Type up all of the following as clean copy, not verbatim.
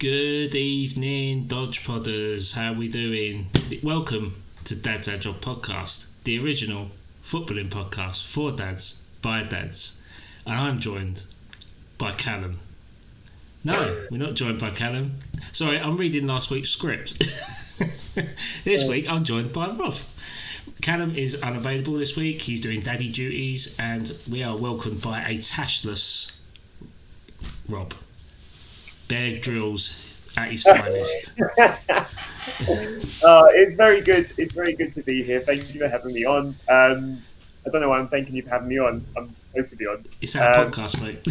Good evening, Dodge Podders. How we doing? Welcome to Dad's Our Job podcast, the original footballing podcast for dads, by dads. And I'm joined by Callum. No, we're not joined by Callum. Sorry, I'm reading last week's script. This week, I'm joined by Rob. Callum is unavailable this week. He's doing daddy duties, and we are welcomed by a tashless Rob. Bear drills at his finest. It's very good. It's very good to be here. Thank you for having me on. I don't know why I'm thanking you for having me on. I'm supposed to be on. It's our podcast, mate.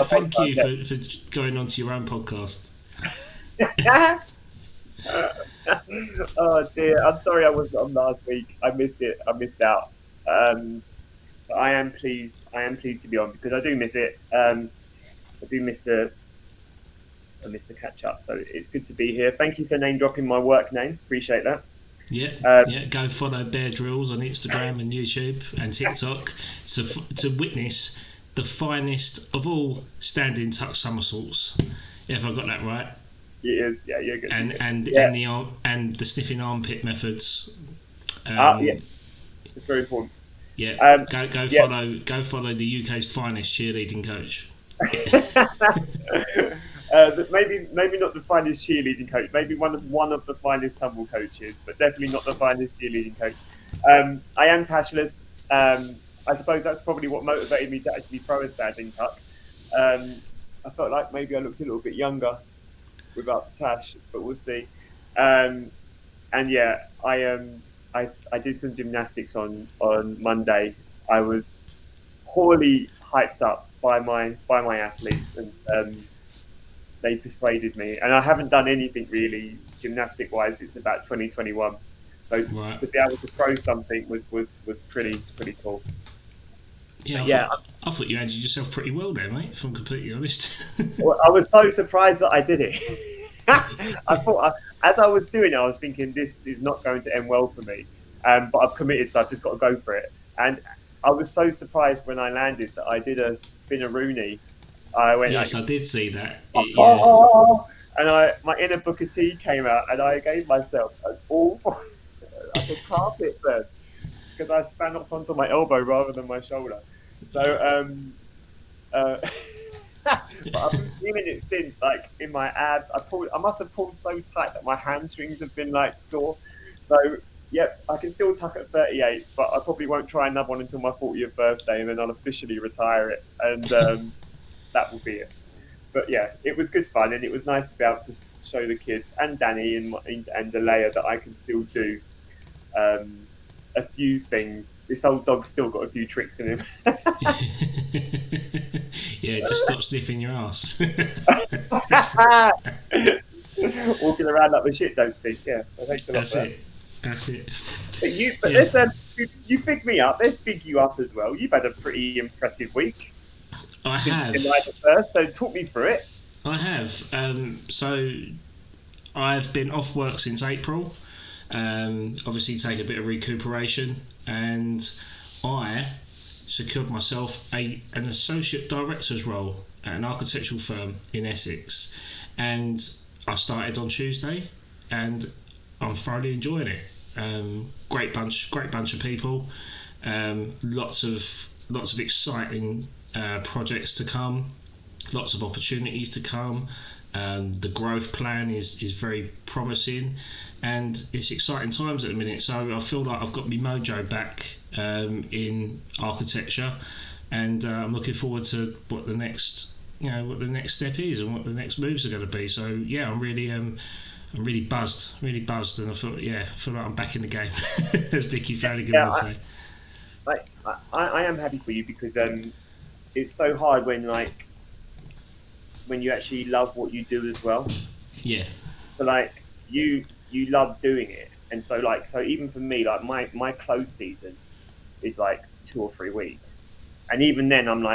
Thank you for going on to your own podcast. Oh dear, I'm sorry I wasn't on last week. I missed it. I missed out. But I am pleased. I am pleased to be on because I do miss it. I do miss the catch up. So it's good to be here. Thank you for name dropping my work name. Appreciate that. Yeah. Go follow Bear Drills on Instagram and YouTube and TikTok to witness the finest of all standing tuck somersaults. Yeah, if I got that right. It is. Yeah, you're good. And the sniffing armpit methods. Yeah, it's very important. Yeah, go follow the UK's finest cheerleading coach. But maybe not the finest cheerleading coach. Maybe one of the finest tumble coaches, but definitely not the finest cheerleading coach. I am tashless. I suppose that's probably what motivated me to actually throw a standing tuck. I felt like maybe I looked a little bit younger without the tash, but we'll see. And yeah, I did some gymnastics on Monday. I was poorly hyped up by my athletes, and they persuaded me. And I haven't done anything really gymnastic wise. It's about 2021, so to be able to throw something was pretty cool. Yeah, I thought you handled yourself pretty well there, mate, if I'm completely honest. Well, I was so surprised that I did it. I thought, as I was doing it, I was thinking this is not going to end well for me. But I've committed, so I've just got to go for it. And I was so surprised when I landed that I did a spinneroonie. I went. Yes, I did see that. And my inner Booker T came out, and I gave myself an awful like a carpet burn because I span up onto my elbow rather than my shoulder. So, but I've been feeling it since, like in my abs. I must have pulled so tight that my hamstrings have been like sore. So, yep, I can still tuck at 38, but I probably won't try another one until my 40th birthday, and then I'll officially retire it, and that will be it. But yeah, it was good fun, and it was nice to be able to show the kids and Danny and Alea that I can still do a few things. This old dog's still got a few tricks in him. Yeah, just stop sniffing your ass. Walking around like the shit don't stink. Yeah, thanks a lot. That's it. But you big me up. Let's big you up as well. You've had a pretty impressive week. I have. So talk me through it. I have. So I've been off work since April. Obviously, take a bit of recuperation, and I secured myself an associate director's role at an architectural firm in Essex, and I started on Tuesday, and I'm thoroughly enjoying it. Great bunch of people, lots of exciting projects to come, lots of opportunities to come. The growth plan is very promising, and it's exciting times at the minute. So I feel like I've got my mojo back in architecture, and I'm looking forward to what the next step is and what the next moves are going to be. So yeah, I'm really buzzed, and I feel like I'm back in the game, as Vicky Flanagan would say. I am happy for you because it's so hard when you actually love what you do as well. Yeah. So you love doing it, and so even for me, my close season is 2 or 3 weeks, and even then I'm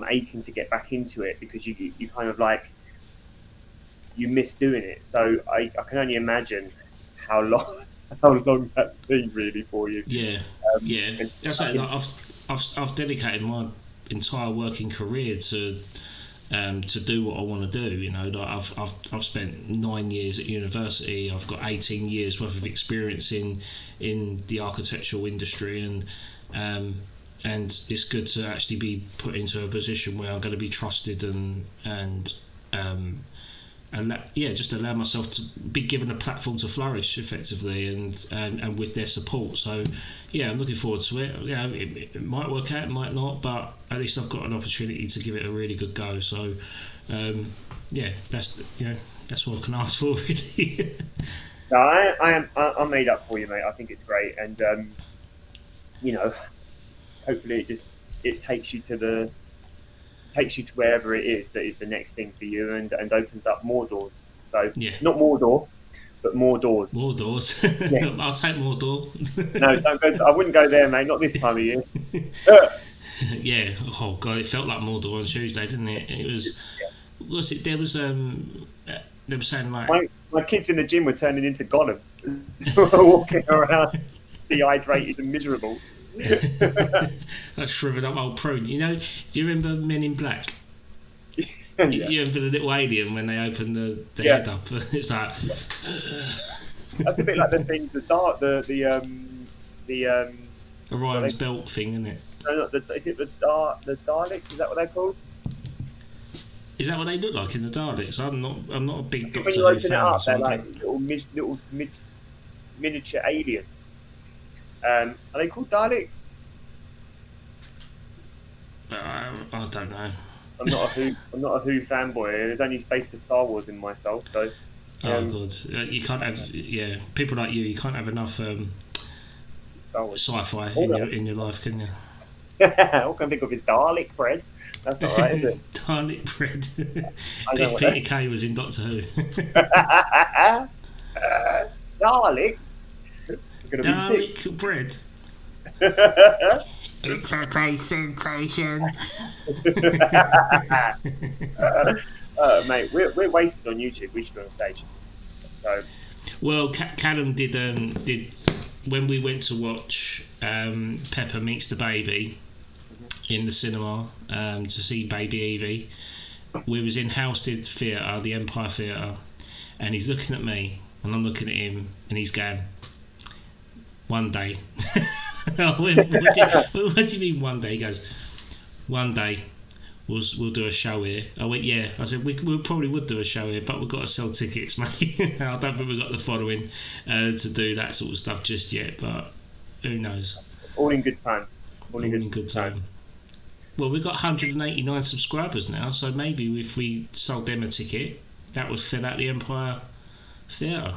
aching to get back into it because you kind of you miss doing it. So I can only imagine how long that's been really for you. Yeah. That's I've dedicated my entire working career to to do what I want to do. You know, like I've spent 9 years at university. I've got 18 years worth of experience in the architectural industry, and it's good to actually be put into a position where I'm going to be trusted and just allow myself to be given a platform to flourish effectively, and with their support. So yeah, I'm looking forward to it. Yeah, it might work out, it might not, but at least I've got an opportunity to give it a really good go. So that's what I can ask for, really. No, I'm made up for you, mate. I think it's great, and hopefully it takes you to wherever it is that is the next thing for you, and opens up more doors. So not more door, but more doors. More doors. Yeah. I'll take more door. No, don't go. I wouldn't go there, mate. Not this time of year. Yeah. Oh god, it felt like Mordor on Tuesday, didn't it? It was. Was it? There was they were saying like my kids in the gym were turning into Gollum, walking around dehydrated and miserable. That shriveled up old prune. You know? Do you remember Men in Black? Yeah. You remember the little alien when they opened the head up? It's like that's a bit like the thing, the Orion's belt thing, isn't it? No, is it the Daleks? Is that what they're called? Is that what they look like in the Daleks? I'm not a big Doctor When you Who open fan. it up, they're So like little miniature aliens. Are they called Daleks? I don't know. I'm not a Who fanboy. There's only space for Star Wars in myself, so. Oh god, you can't have people like you. You can't have enough sci-fi in your life, can you? All I can think of is Dalek bread. That's all right, is it? Dalek bread. If Peter Kay was in Doctor Who. Daleks. Dalek bread. It's a great sensation. Mate, we're wasted on YouTube. We should be on stage. So. Well, Callum did when we went to watch Pepper Meets the Baby in the cinema to see Baby Evie. We was in Halstead Theatre, the Empire Theatre, and he's looking at me and I'm looking at him and he's going, one day. What do you mean one day? He goes, one day we'll do a show here. I went, yeah. I said we probably would do a show here, but we've got to sell tickets, mate. I don't think we've got the following to do that sort of stuff just yet, but who knows? All in good time. All in good time. Well, we've got 189 subscribers now, so maybe if we sold them a ticket, that would fill out the Empire Theatre.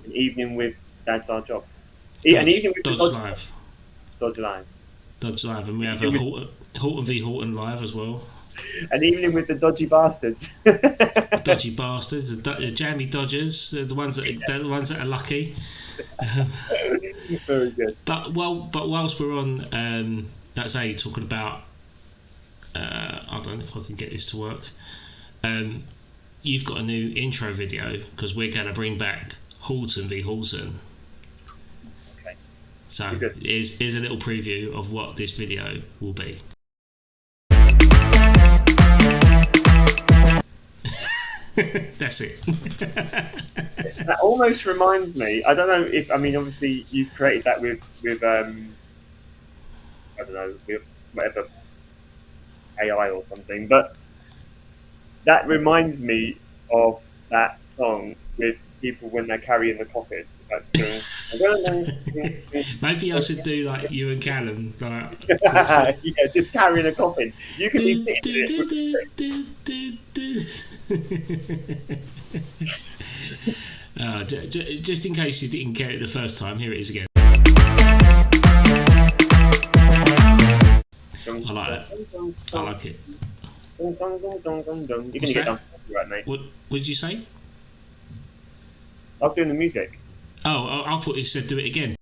An evening with Dad's Our Job. An evening with Dodge Live. Dodge Live. Dodge Live, and we have a Horton v Horton Live as well. An evening with the Dodgy Bastards. Dodgy Bastards, the Jammy Dodgers, the ones that are lucky. Very good. But whilst we're on, that's how you're talking about. I don't know if I can get this to work. You've got a new intro video because we're going to bring back Horton v Horton. Okay. So here's a little preview of what this video will be. That's it. That almost reminds me. I don't know if obviously you've created that with I don't know, with whatever AI or something, but that reminds me of that song with people when they're carrying the coffin. Maybe I should do like you and Callum. Yeah, just carrying a coffin. You can be just in case you didn't get it the first time, here it is again. I like that. I like it. You're going to get done right, mate. What did you say? I was doing the music. Oh, I thought you said do it again.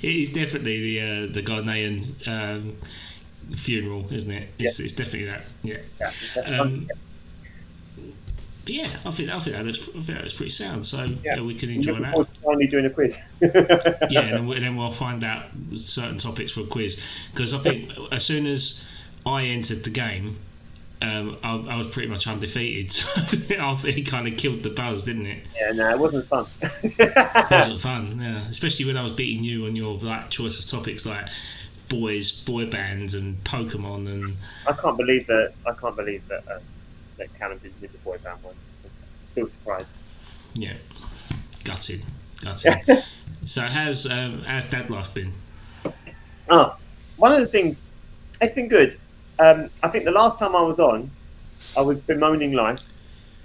It is definitely the Ghanaian funeral, isn't it? It's definitely that. Yeah. But yeah, I think that looks pretty sound. So yeah, we can enjoy that. finally doing a quiz. Yeah, and then we'll find out certain topics for a quiz. Because I think as soon as I entered the game, I was pretty much undefeated. So I think it kind of killed the buzz, didn't it? Yeah, no, it wasn't fun. It wasn't fun, yeah. Especially when I was beating you on your like choice of topics like boy bands and Pokemon and. I can't believe that that Callum didn't do the boy band one. Still surprised. Yeah, gutted. So how's dad life been? Oh, one of the things, it's been good. I think the last time I was on, I was bemoaning life,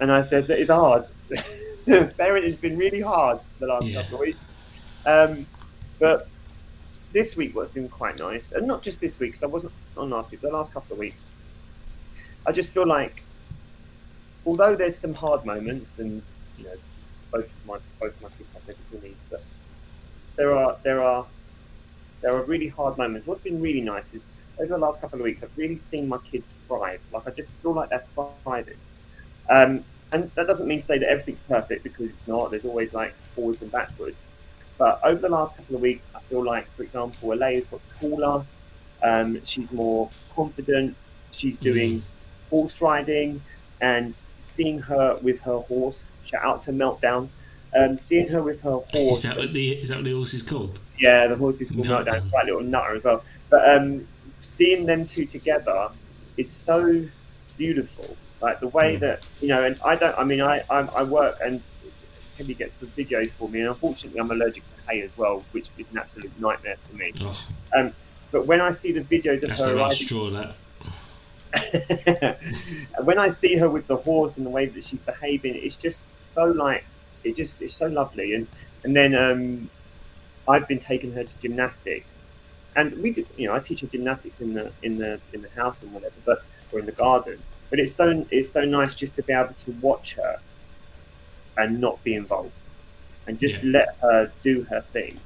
and I said that it's hard. Parenting has been really hard the last couple of weeks. But this week, what's been quite nice, and not just this week, because I wasn't on last week, the last couple of weeks, I just feel like, although there's some hard moments, and you know, both of my kids have medical needs, but there are really hard moments. What's been really nice is over the last couple of weeks, I've really seen my kids thrive. Like I just feel like they're thriving. And that doesn't mean to say that everything's perfect, because it's not. There's always like forwards and backwards. But over the last couple of weeks, I feel like, for example, Alea's got taller. She's more confident. She's doing horse riding, and seeing her with her horse. Shout out to Meltdown. Seeing her with her horse. Is that what the horse is called? Yeah, the horse is called Meltdown. Quite a little nutter as well. But seeing them two together is so beautiful. Like the way that, you know, and I work, and Kelly gets the videos for me, and unfortunately I'm allergic to hay as well, which is an absolute nightmare for me. But when I see the videos of her riding, when I see her with the horse and the way that she's behaving, it's just so like it's so lovely. And then I've been taking her to gymnastics, and we do, you know, I teach her gymnastics in the house and whatever, or in the garden. But it's so nice just to be able to watch her and not be involved, and just let her do her thing.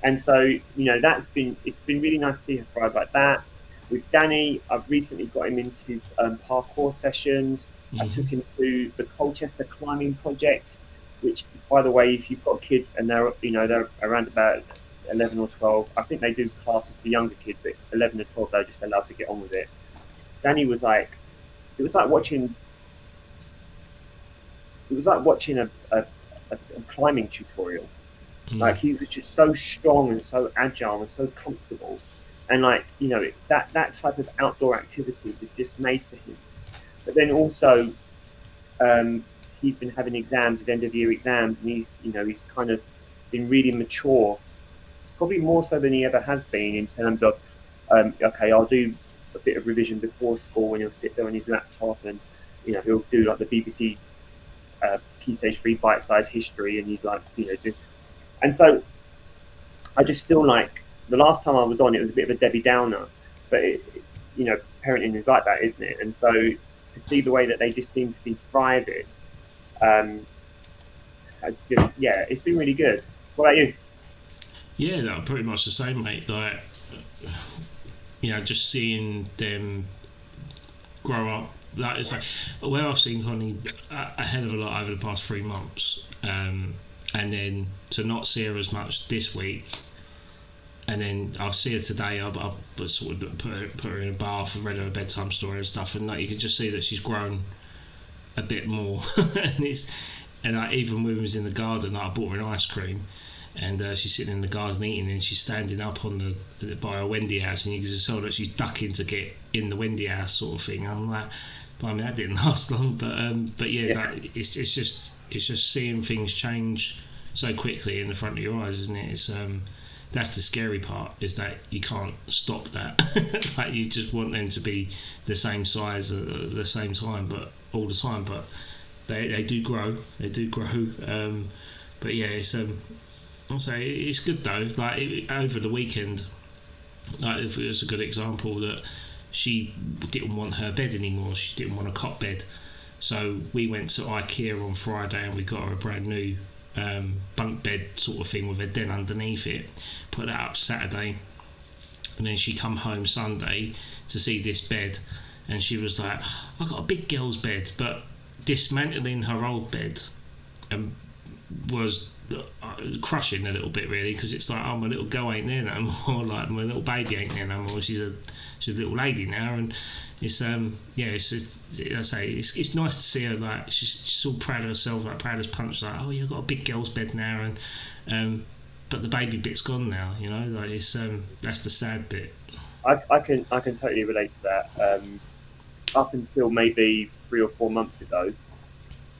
And so, you know, it's been really nice to see her thrive like that. With Danny, I've recently got him into parkour sessions. I took him to the Colchester Climbing Project, which, by the way, if you've got kids and they're around about 11 or 12, I think they do classes for younger kids, but 11 or 12 they're just allowed to get on with it. Danny was like, it was like watching a climbing tutorial. Like he was just so strong and so agile and so comfortable, and like, you know, that type of outdoor activity was just made for him. But then also, he's been having exams, his end of year exams, and he's kind of been really mature, probably more so than he ever has been, in terms of okay, I'll do a bit of revision before school, and he'll sit there on his laptop, and you know, he'll do like the BBC Key Stage 3 bite-sized history, and he's like, you know, and so I just feel like the last time I was on, it was a bit of a Debbie Downer, but you know, parenting is like that, isn't it? And so to see the way that they just seem to be thriving, it's been really good. What about you? Yeah, no, pretty much the same, mate. Like, you know, just seeing them grow up. Like, it's like where I've seen Connie a hell of a lot over the past 3 months, and then to not see her as much this week, and then I'll see her today. I've sort of put her in a bath, read her a bedtime story and stuff, and like, you can just see that she's grown a bit more. and like, even when we was in the garden, like, I bought her an ice cream, and she's sitting in the garden eating, and she's standing up by a Wendy house, and you can just tell that she's ducking to get in the Wendy house, sort of thing. I'm like, I mean, that didn't last long, but yeah. Like, it's just seeing things change so quickly in the front of your eyes, isn't it? It's that's the scary part, is that you can't stop that. Like, you just want them to be the same size at the same time, but all the time. But they do grow. But yeah, it's I'll say it's good though. Like, over the weekend, like, if it was a good example that she didn't want her bed anymore. She didn't want a cot bed. So we went to IKEA on Friday and we got her a brand new bunk bed sort of thing with a den underneath it. Put that up Saturday, and then she come home Sunday to see this bed, and she was like, I got a big girl's bed, but dismantling her old bed was crushing a little bit really, because it's like, oh, my little girl ain't there no more, like my little baby ain't there no more. She's a little lady now, and it's I say it's nice to see her, like she's all proud of herself, like proud as punch, like, oh, you've got a big girl's bed now, and but the baby bit's gone now, you know, like it's that's the sad bit. I can totally relate to that. Up until maybe 3 or 4 months ago,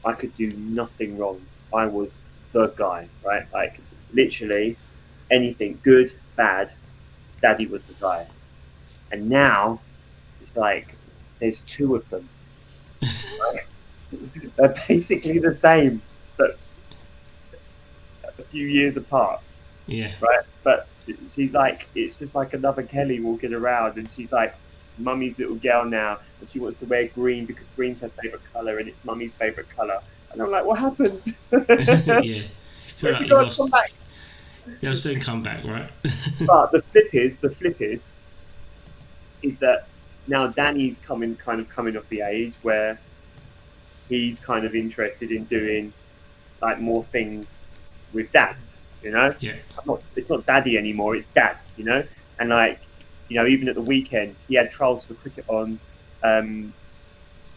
I could do nothing wrong. I was the guy, right? Like literally anything, good, bad, daddy was the guy. And now it's like there's two of them. Right? They're basically the same, but a few years apart. Yeah. Right? But she's like, it's just like another Kelly walking around, and she's like mummy's little girl now, and she wants to wear green because green's her favourite colour and it's mummy's favourite colour. And I'm like, what happened? Yeah. Feel like you got to come back. They'll soon come back, right? But the flip is that now Danny's coming of the age where he's kind of interested in doing like more things with dad, you know? Yeah. It's not daddy anymore, it's dad, you know? And like, you know, even at the weekend, he had trials for cricket on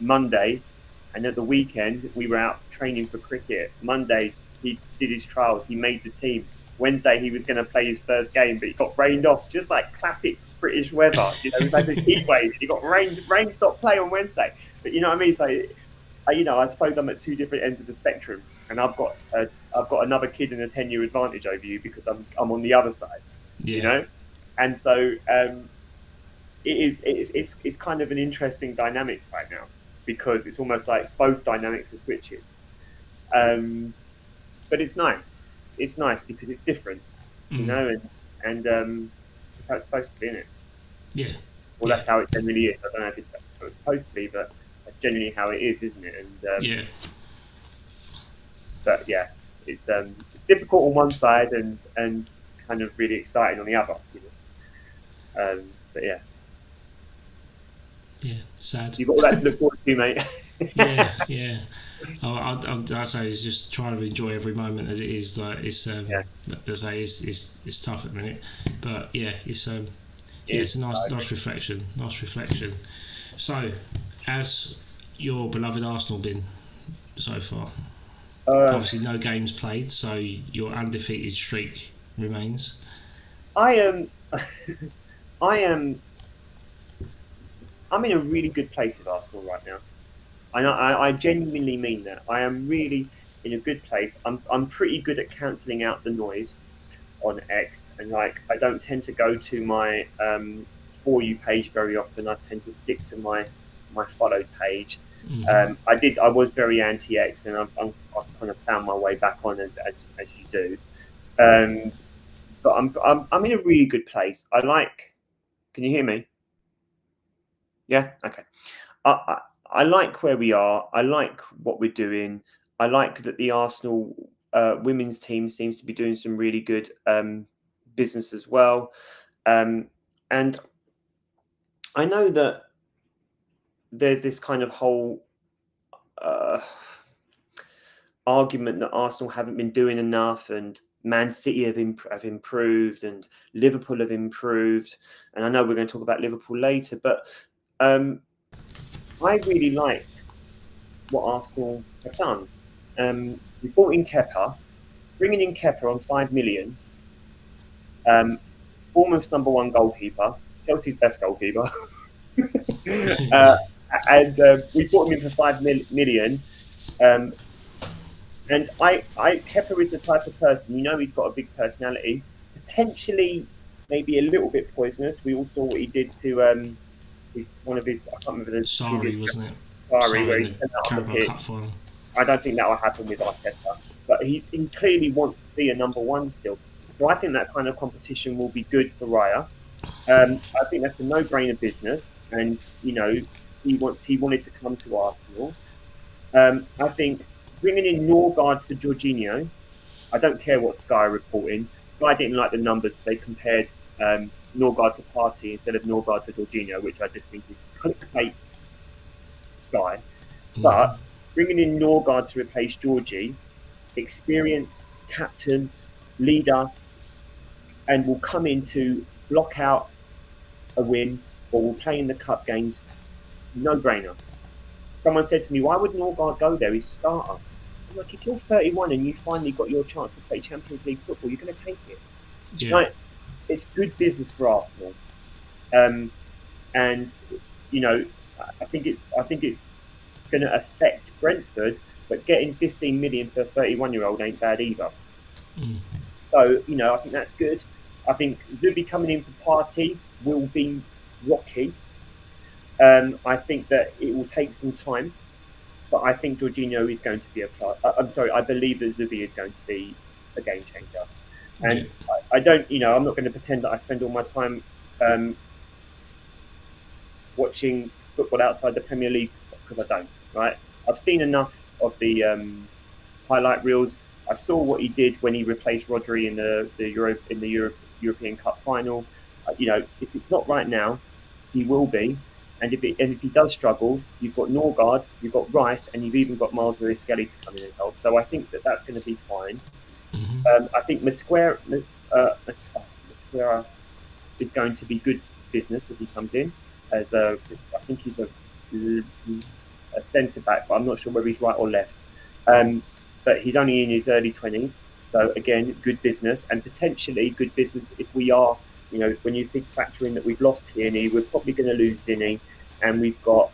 Monday, and at the weekend we were out training for cricket. Monday he did his trials, he made the team. Wednesday he was going to play his first game, but he got rained off, just like classic British weather. You know, we've had this heat wave, he got rain stopped play on Wednesday. But you know what I mean? So, you know, I suppose I'm at two different ends of the spectrum, and I've got another kid in a 10-year advantage over you because I'm on the other side. Yeah. You know, and so it's kind of an interesting dynamic right now, because it's almost like both dynamics are switching. But it's nice. It's nice because it's different, you know, and that's how it's supposed to be, isn't it? Yeah. Well, that's how it generally is. I don't know if it's how it's supposed to be, but that's generally how it is, isn't it? And yeah. But yeah, it's difficult on one side and kind of really exciting on the other, you know. But yeah. Yeah, sad. You've got all that to look forward to, mate. Yeah. I say it's just trying to enjoy every moment as it is. Like it's, as I say, it's tough at the minute, but yeah, it's it's a nice reflection. Nice reflection. So, has your beloved Arsenal been so far? Obviously, no games played, so your undefeated streak remains. I'm in a really good place with Arsenal right now. I genuinely mean that. I am really in a good place. I'm pretty good at cancelling out the noise on X, and like I don't tend to go to my For You page very often. I tend to stick to my followed page. Mm-hmm. I was very anti-X, and I've kind of found my way back on as you do. But I'm in a really good place. Can you hear me? Yeah. Okay. I like where we are. I like what we're doing. I like that the Arsenal women's team seems to be doing some really good business as well. And I know that there's this kind of whole argument that Arsenal haven't been doing enough, and Man City have improved, and Liverpool have improved. And I know we're going to talk about Liverpool later, but I really like what Arsenal have done. We bought in Kepa, bringing in Kepa on 5 million. Bournemouth's number one goalkeeper, Chelsea's best goalkeeper. And we bought him in for 5 million. And Kepa is the type of person, you know, he's got a big personality, potentially maybe a little bit poisonous. We all saw what he did to one of his, I can't remember the Sorry, wasn't it? Sorry, where he sent out on the pitch. I don't think that will happen with Arteta, but he clearly wants to be a number one still. So I think that kind of competition will be good for Raya. I think that's a no-brainer business, and you know he wanted to come to Arsenal. I think bringing in Norgard for Jorginho, I don't care what Sky are reporting. Sky didn't like the numbers, so they compared Norgard to Partey instead of Norgard to Jorginho, which I just think is clickbait Sky. But bringing in Norgard to replace Georgie, experience, captain, leader, and will come in to block out a win or will play in the cup games. No brainer. Someone said to me, "Why would Norgard go there? He's starter." I'm like, if you're 31 and you finally got your chance to play Champions League football, you're going to take it. Yeah. Like, it's good business for Arsenal, um, and you know, I think it's going to affect Brentford, but getting 15 million for a 31-year-old ain't bad either. Mm. So I think that's good. I think Zubi coming in for Party will be rocky. I think that it will take some time, but I think Jorginho is going to be I'm sorry, I believe that Zubi is going to be a game changer. Yeah. And I don't, I'm not going to pretend that I spend all my time um, watching football outside the Premier League because I don't. Right? I've seen enough of the highlight reels. I saw what he did when he replaced Rodri in the European Cup final. If it's not right now, he will be. And if he does struggle, you've got Norgard, you've got Rice, and you've even got Miles Lewis-Skelly to come in and help. So I think that that's going to be fine. Hmm. I think Mosquera is going to be good business if he comes in. I think he's a centre back, but I'm not sure whether he's right or left. But he's only in his early 20s, so again, good business and potentially good business if we are. When you think factor in that we've lost Tierney, we're probably going to lose Zinni, and we've got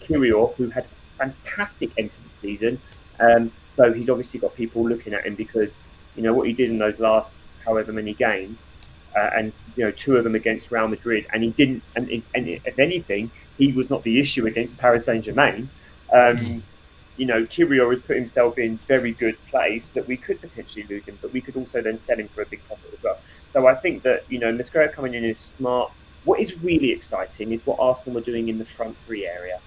Kirior, who had a fantastic end to the season. So he's obviously got people looking at him because what he did in those last however many games, and two of them against Real Madrid, and he didn't. And if anything, he was not the issue against Paris Saint-Germain. Mm. Kirior has put himself in very good place that we could potentially lose him, but we could also then sell him for a big profit as well. So I think that Mosquera coming in is smart. What is really exciting is what Arsenal are doing in the front three area.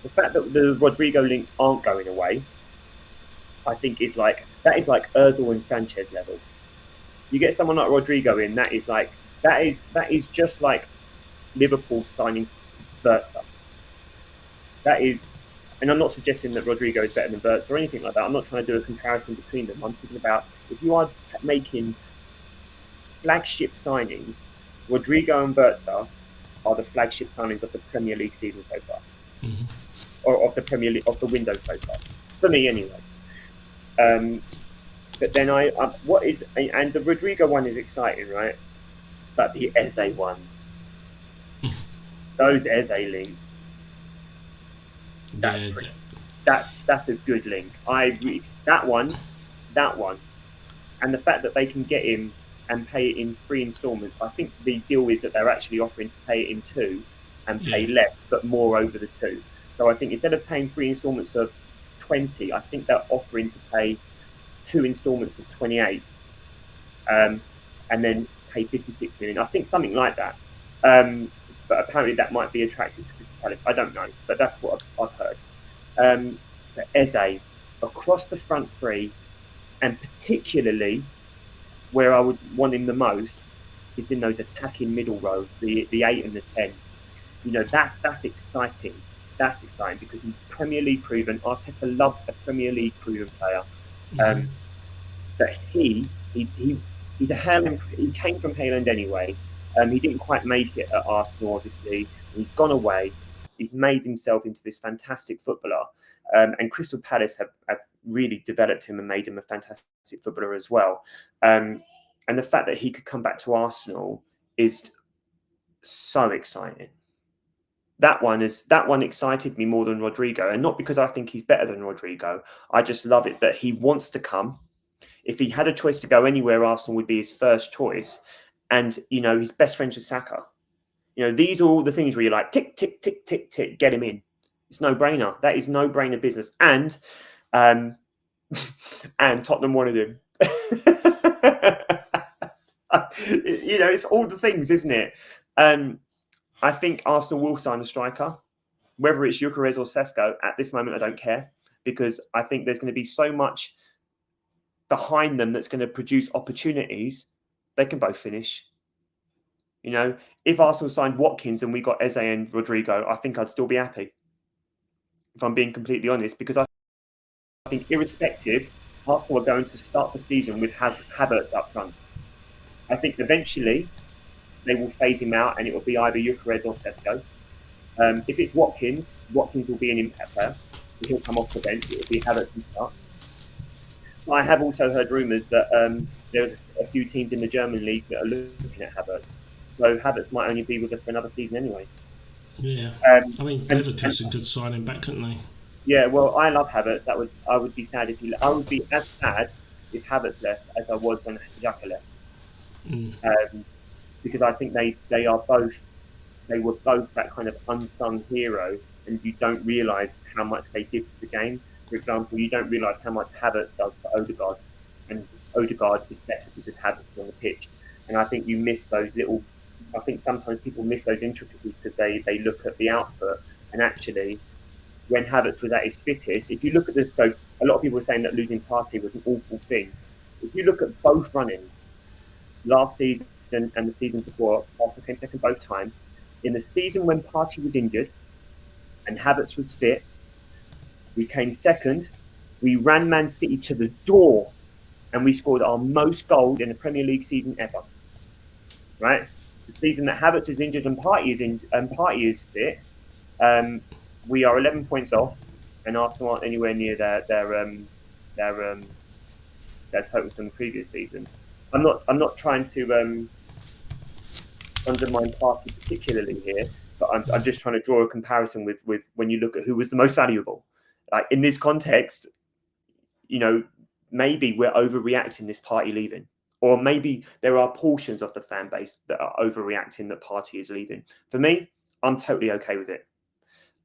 The fact that the Rodrigo links aren't going away, I think is like Özil and Sanchez level. You get someone like Rodrigo in, that is just like Liverpool signing Vertza. That is, and I'm not suggesting that Rodrigo is better than Vertza or anything like that. I'm not trying to do a comparison between them. I'm thinking about if you are making flagship signings, Rodrigo and Vertza are the flagship signings of the Premier League season so far, Hmm. or of the Premier League of the window so far, for me anyway. Um, but then what is, and the Rodrigo one is exciting, right? But the Eze ones, those Eze links, that's Yeah. pretty. That's a good link. That one, and the fact that they can get him and pay it in 3 installments. I think the deal is that they're actually offering to pay it in two and Yeah. pay less, but more over the two. So I think instead of paying 3 installments of 20, I think they're offering to pay 2 installments of 28, and then pay 56 million. I think something like that. But apparently that might be attractive to Crystal Palace. I don't know, but that's what I've heard. But Eze across the front three, and particularly where I would want him the most is in those attacking middle rows, the 8 and the 10. That's exciting. That's exciting because he's Premier League proven. Arteta loves a Premier League proven player. Hmm. Um, but he's a Haaland. He came from Haaland anyway. He didn't quite make it at Arsenal, obviously. He's gone away. He's made himself into this fantastic footballer, and Crystal Palace have really developed him and made him a fantastic footballer as well. And the fact that he could come back to Arsenal is so exciting. That one excited me more than Rodrigo, and not because I think he's better than Rodrigo. I just love it that he wants to come. If he had a choice to go anywhere, Arsenal would be his first choice. And he's best friends with Saka. These are all the things where you're like tick tick tick tick tick, get him in. It's no brainer. That is no brainer business. And and Tottenham wanted him. It's all the things, isn't it? I think Arsenal will sign a striker. Whether it's Gyökeres or Sesko, at this moment, I don't care because I think there's going to be so much behind them that's going to produce opportunities. They can both finish. If Arsenal signed Watkins and we got Eze and Rodrigo, I think I'd still be happy. If I'm being completely honest, because I think irrespective, Arsenal are going to start the season with Havertz up front. I think eventually they will phase him out, and it will be either Gyökeres or Sesko. If it's Watkins, Watkins will be an impact player. He'll come off the bench. It will be Havertz who starts. I have also heard rumours that there's a few teams in the German league that are looking at Havertz. So Havertz might only be with us for another season anyway. Yeah. I mean, And Leverkusen could sign him back, couldn't they? yeah, well, I love Havertz. I would be sad if I would be as sad if Havertz left as I was when Xhaka left. Because I think they were both that kind of unsung hero, and you don't realise how much they did for the game. For example, you don't realise how much Havertz does for Odegaard, and Odegaard is better because Havertz is on the pitch. And I think you miss those little. I think sometimes people miss those intricacies because they look at the output, and actually, when Havertz was at his fittest, if you look at this, so a lot of people were saying that losing Partey was an awful thing. If you look at both run-ins, last season and the season before, Arsenal came second both times. In the season when Partey was injured and Havertz was fit, we came second. We ran Man City to the door, and we scored our most goals in a Premier League season ever. Right, the season that Havertz is injured and Partey is fit, we are 11 points off, and Arsenal aren't anywhere near their totals from the previous season. I'm not trying to undermine Partey particularly here, but I'm just trying to draw a comparison with when you look at who was the most valuable. Like in this context, maybe we're overreacting this Partey leaving, or maybe there are portions of the fan base that are overreacting that Partey is leaving. For me, I'm totally okay with it.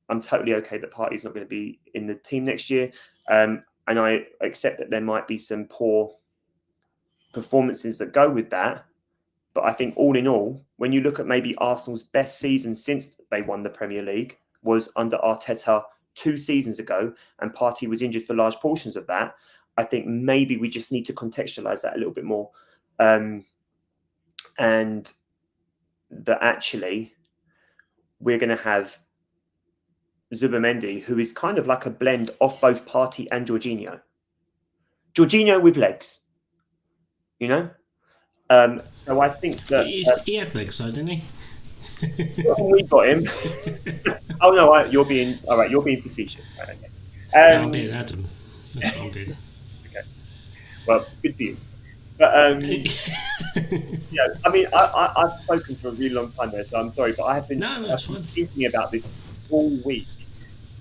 I'm totally okay that Partey's not going to be in the team next year, and I accept that there might be some poor performances that go with that. But I think all in all, when you look at maybe Arsenal's best season since they won the Premier League was under Arteta 2 seasons ago, and Partey was injured for large portions of that. I think maybe we just need to contextualize that a little bit more, and that actually we're going to have Zubimendi, who is kind of like a blend of both Partey and Jorginho. Jorginho with legs, So I think that he had legs, though, didn't he? We got him. Oh no, you're being facetious. Right, okay. I'm being Adam. That's what I'm doing. Okay. Well, good for you. But I mean, I've spoken for a really long time there, so I'm sorry, but I have been thinking about this all week.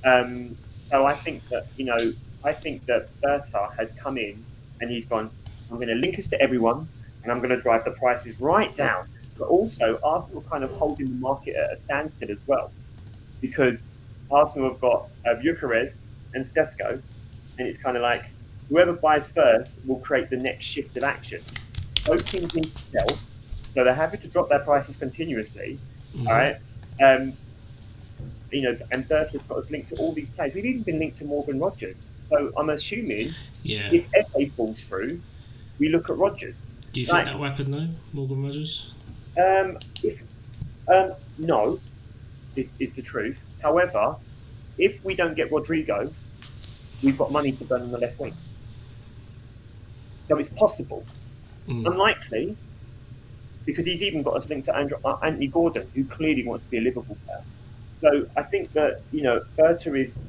So I think that Berta has come in and he's gone, I'm going to link us to everyone, and I'm going to drive the prices right down. But also, Arsenal kind of holding the market at a standstill as well, because Arsenal have got Gyökeres and Sesko, and it's kind of like whoever buys first will create the next shift of action. Both teams need to sell, so they're happy to drop their prices continuously. Mm-hmm. All right, and Berta's got us linked to all these players. We've even been linked to Morgan Rogers. So I'm assuming if Eze falls through, we look at Rogers. Do you think that weapon though, Morgan Rogers? No, is the truth. However, if we don't get Rodrigo, we've got money to burn on the left wing. So it's possible. Unlikely, because he's even got us linked to Anthony Gordon, who clearly wants to be a Liverpool player. So I think that Berta is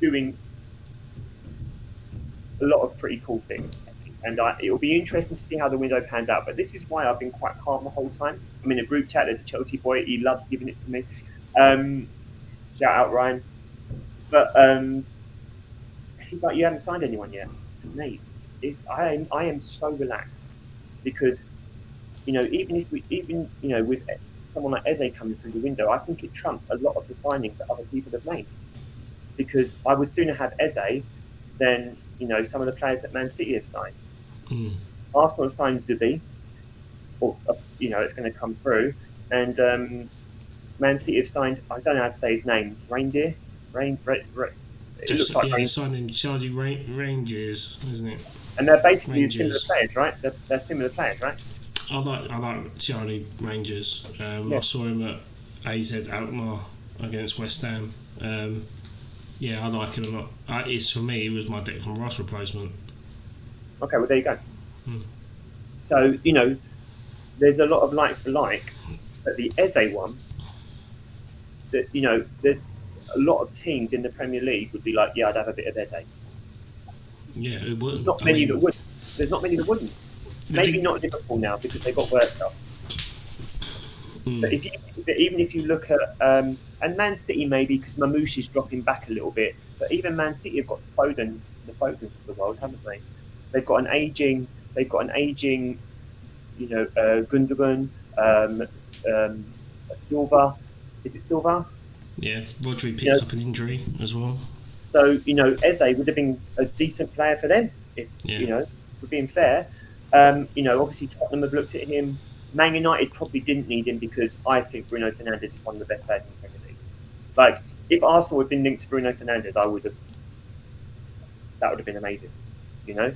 doing a lot of pretty cool things, and it will be interesting to see how the window pans out. But this is why I've been quite calm the whole time. I'm in a group chat. There's a Chelsea boy. He loves giving it to me. Shout out Ryan. But he's like, you haven't signed anyone yet, mate. I am so relaxed because even with someone like Eze coming through the window, I think it trumps a lot of the signings that other people have made, because I would sooner have Eze than some of the players that Man City have signed. Arsenal have signed Zubi, or it's going to come through, and Man City have signed, I don't know how to say his name, Reindeer. It looks like they're signing Charlie Rangers, isn't it? And they're basically similar players, right? They're similar players, right? I like Charlie Rangers. I saw him at AZ Alkmaar against West Ham. Yeah, I like it a lot. It's for me. It was my Declan Rice replacement. Okay, well there you go. Hmm. So there's a lot of like for like, but the Eze one, that there's a lot of teams in the Premier League would be like, yeah, I'd have a bit of Eze. Yeah, it There's wouldn't. not I many that mean, would. There's not many that wouldn't. the Maybe thing. not Liverpool now because they got worked up. But Mm, if you, but even if you look at and Man City maybe because Mamouche is dropping back a little bit, but even Man City have got the Fodens of the world, haven't they? They've got an aging, they've got an aging, Gundogan, um, Silva. Is it Silva? yeah, Rodri You picked know, up an injury as well. so Eze would have been a decent player for them if Yeah. we're being fair. Obviously Tottenham have looked at him. Man United probably didn't need him because I think Bruno Fernandes is one of the best players in the Premier League. Like if Arsenal had been linked to Bruno Fernandes, that would have been amazing. You know,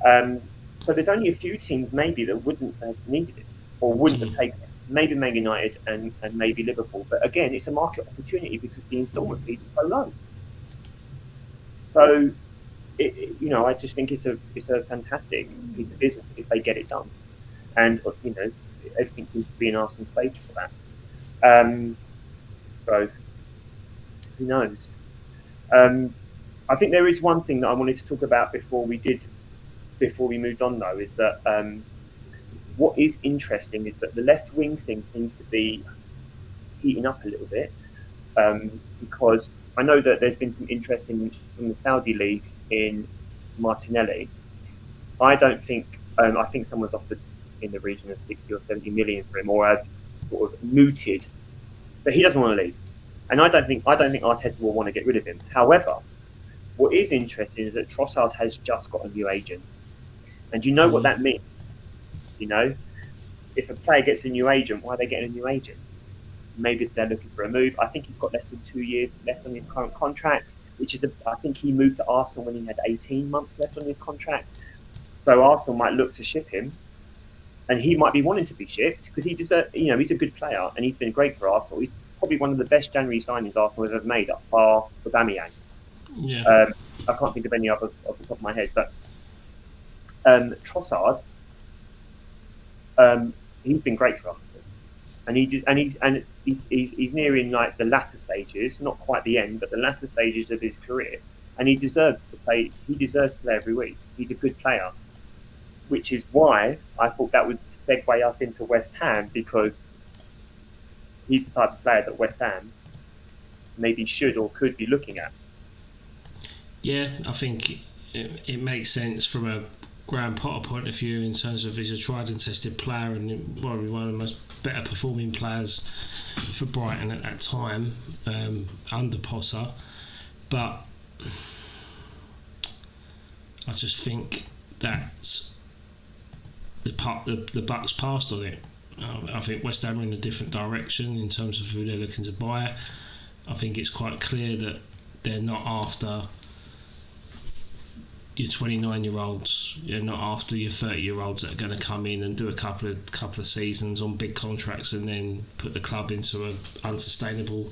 um, so there's only a few teams maybe that wouldn't have needed it or wouldn't have Mm, taken it. Maybe Man United and maybe Liverpool, but again, it's a market opportunity because the instalment fees are so low. So I just think it's a fantastic piece of business if they get it done, and everything seems to be in Arsenal's favour for that. Um, so who knows? Um, I think there is one thing that I wanted to talk about before we moved on though is that what is interesting is that the left wing thing seems to be heating up a little bit because I know that there's been some interest from the Saudi leagues in Martinelli. I don't think. I think someone's offered in the region of 60 or 70 million for him, or have sort of mooted, but he doesn't want to leave, and I don't think Arteta will want to get rid of him. However, what is interesting is that Trossard has just got a new agent, and you know what mm, that means. You know, if a player gets a new agent, why are they getting a new agent? Maybe they're looking for a move. I think he's got less than 2 years left on his current contract, which is I think he moved to Arsenal when he had 18 months left on his contract. So Arsenal might look to ship him, and he might be wanting to be shipped because he's a good player and he's been great for Arsenal. He's probably one of the best January signings Arsenal have ever made, up par with Aubameyang. yeah. I can't think of any others off the top of my head, but Trossard, he's been great for Arsenal, and he's nearing like the latter stages, not quite the end, but the latter stages of his career, and he deserves to play. He deserves to play every week. He's a good player, which is why I thought that would segue us into West Ham because he's the type of player that West Ham maybe should or could be looking at. Yeah, I think it makes sense from a Graham Potter point of view in terms of he's a tried and tested player and probably one of the most better performing players for Brighton at that time under Potter. But I just think that the buck's passed on it. I think West Ham are in a different direction in terms of who they're looking to buy. I think it's quite clear that they're not after your 29-year-olds. You're not after your 30-year-olds that are going to come in and do a couple of seasons on big contracts and then put the club into an unsustainable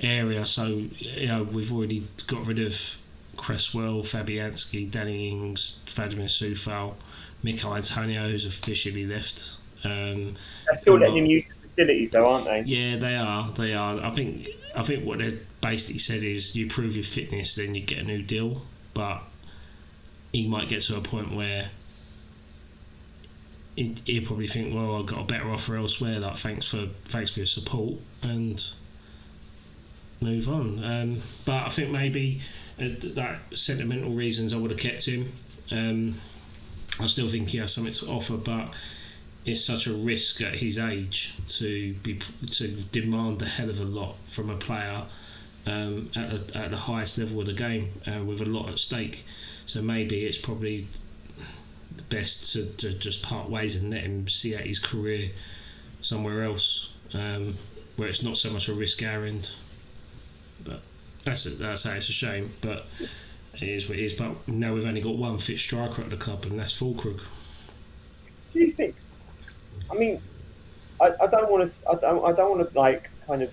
area. So we've already got rid of Cresswell, Fabianski, Danny Ings, Vladimir Soufal, Mikel Antonio, who's officially left. They're still letting him use the facilities, though, aren't they? Yeah, they are. They are. I think what they basically said is you prove your fitness, then you get a new deal. But he might get to a point where he'll probably think, well, I've got a better offer elsewhere. Like thanks for your support and move on. But I think maybe that sentimental reasons I would have kept him. I still think he has something to offer, but it's such a risk at his age to demand a hell of a lot from a player at the highest level of the game with a lot at stake. So maybe it's probably best to just part ways and let him see out his career somewhere else where it's not so much a risk our end. But that's how it's a shame. But it is what it is. But now we've only got one fit striker at the club, and that's Fulkrug. Do you think? I mean, I don't want to. I don't want to like kind of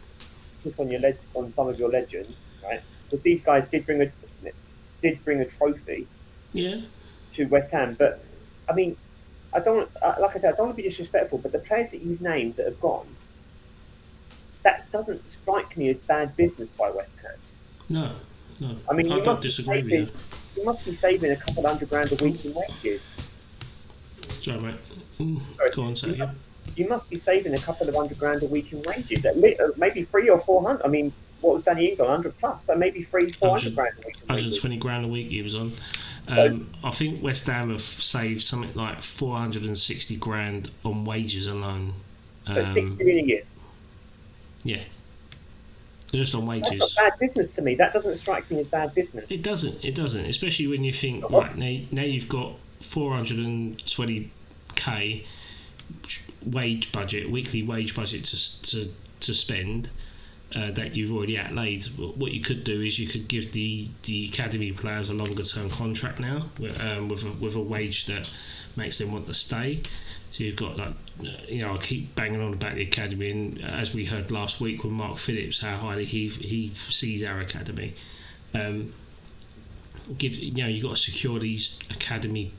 piss on on some of your legends, right? But these guys did bring a trophy Yeah. to West Ham. But I mean, I don't like I said, I don't want to be disrespectful, but the players that you've named that have gone, that doesn't strike me as bad business by West Ham. No. No. I mean, I don't disagree with you. you must be saving a couple $100,000 a week in wages. Sorry, mate. Sorry, Go on, say it. you must be saving a couple of $100,000 a week in wages. Maybe 300 or 400. I mean, what was Danny Ings on? 100 plus, so maybe 400 grand a week in wages. 120 grand a week he was on. I think West Ham have saved something like 460 grand on wages alone. So 6 million a year. Yeah. Just on That's wages. not bad business to me. That doesn't strike me as bad business. It doesn't. Especially when you think, right, now you've got 420k wage budget, weekly wage budget to spend that you've already outlaid. What you could do is you could give the academy players a longer term contract now with a wage that makes them want to stay. So you've got I keep banging on about the academy, and as we heard last week with Mark Phillips, how highly he sees our academy. You've got to secure these academy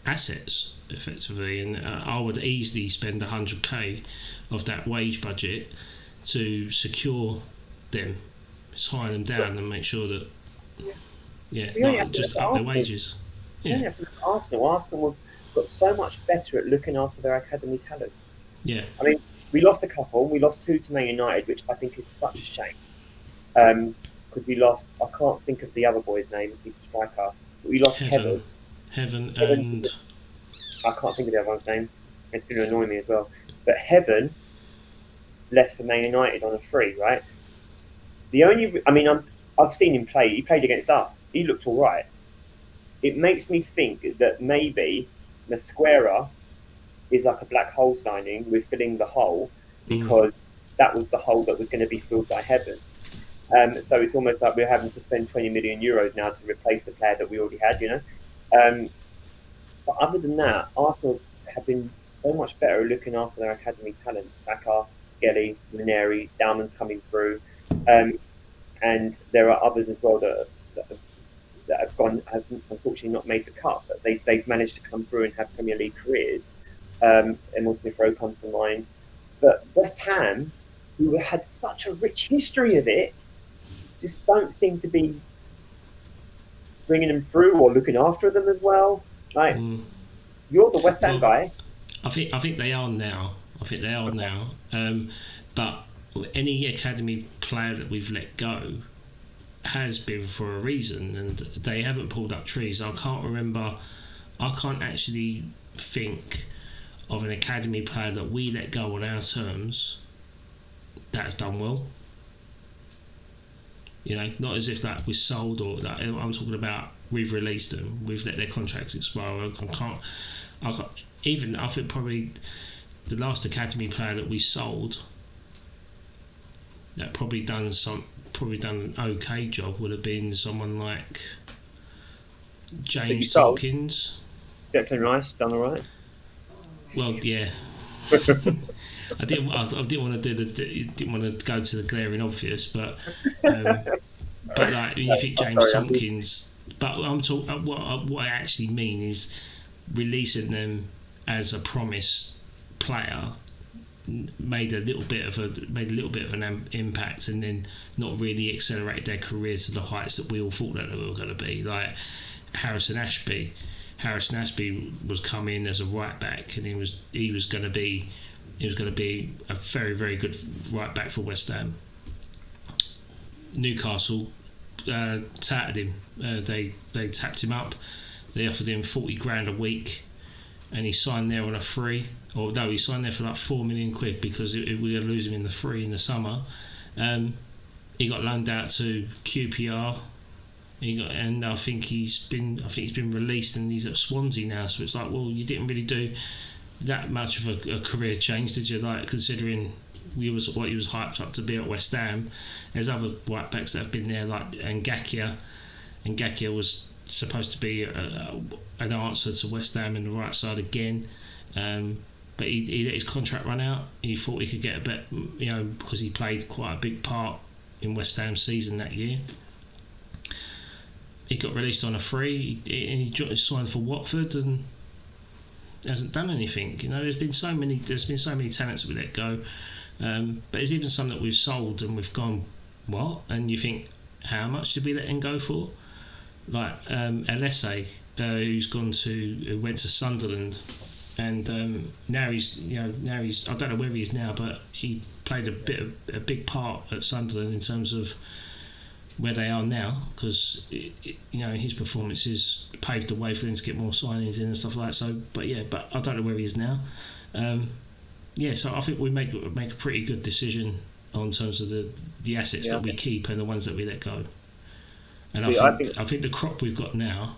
assets effectively, and I would easily spend 100k of that wage budget to secure them, tie them down, and make sure that just up their wages. You only have to look at Arsenal. Arsenal have got so much better at looking after their academy talent. Yeah. I mean, we lost a couple. We lost 2 to Man United, which I think is such a shame. Because we lost, I can't think of the other boy's name. He's a striker. But we lost Heaven, and I can't think of the other one's name. It's going to annoy me as well. But Heaven left for Man United on a free, right? I've seen him play. He played against us. He looked all right. It makes me think that maybe Mosquera is like a black hole signing. We're filling the hole because that was the hole that was going to be filled by Heaven. So it's almost like we're having to spend 20 million euros now to replace the player that we already had, But other than that, Arsenal have been so much better at looking after their academy talent. Saka, Skelly, Ranieri, Dalman's coming through. And there are others as well that have unfortunately not made the cut, but they've managed to come through and have Premier League careers. Emil Smith-Rowe comes to mind. But West Ham, who had such a rich history of it, just don't seem to be bringing them through or looking after them as well. You're the West Ham guy. I think they are now. But any academy player that we've let go has been for a reason, and they haven't pulled up trees. I can't actually think of an academy player that we let go on our terms that's done well. Not as if that was sold or that. I'm talking about we've released them, we've let their contracts expire. I think probably the last academy player that we sold that probably done an okay job would have been someone like James Tompkins. Declan Rice done all right. Well, yeah. I didn't want to go to the glaring obvious, but like when you think James Tompkins, but I'm talking. What I actually mean is releasing them as a promise player made a little bit of an impact, and then not really accelerated their careers to the heights that we all thought that they were going to be. Like Harrison Ashby was coming as a right back, and he was going to be a very, very good right back for West Ham. Newcastle touted him. They tapped him up. They offered him 40 grand a week, and he signed there on a free. Or no, he signed there for like £4 million because we were going to lose him in the free in the summer. He got loaned out to QPR. And I think he's been released, and he's at Swansea now. So it's like, well, you didn't really do that much of a career change, did you? Like, considering what he was hyped up to be at West Ham. There's other right backs that have been there, like Ngakia. Ngakia was supposed to be an answer to West Ham in the right side again, but he let his contract run out. He thought he could get a bet, because he played quite a big part in West Ham's season that year. he got released on a free, and he signed for Watford and hasn't done anything. You know, there's been so many talents that we let go, but there's even some that we've sold and we've gone, what? And you think, how much did we let him go for? Like Alese, who went to Sunderland, and now he's I don't know where he is now, but he played a big part at Sunderland in terms of where they are now, because his performances paved the way for them to get more signings in and stuff like that. So, but I don't know where he is now. So I think we make a pretty good decision on terms of the assets that we keep and the ones that we let go. And I think the crop we've got now,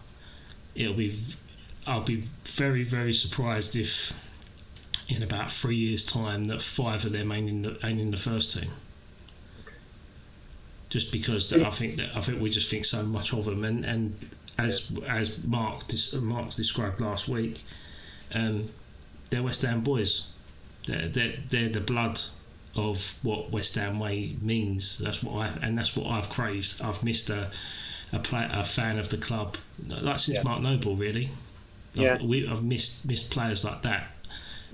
I'll be very, very surprised if in about 3 years' time that 5 of them ain't in the first team. Just because I think we just think so much of them, and as Mark described last week, they're West Ham boys. They're the blood of what West Ham way means. That's what I've craved. I've missed a fan of the club since Mark Noble, really. I've missed players like that,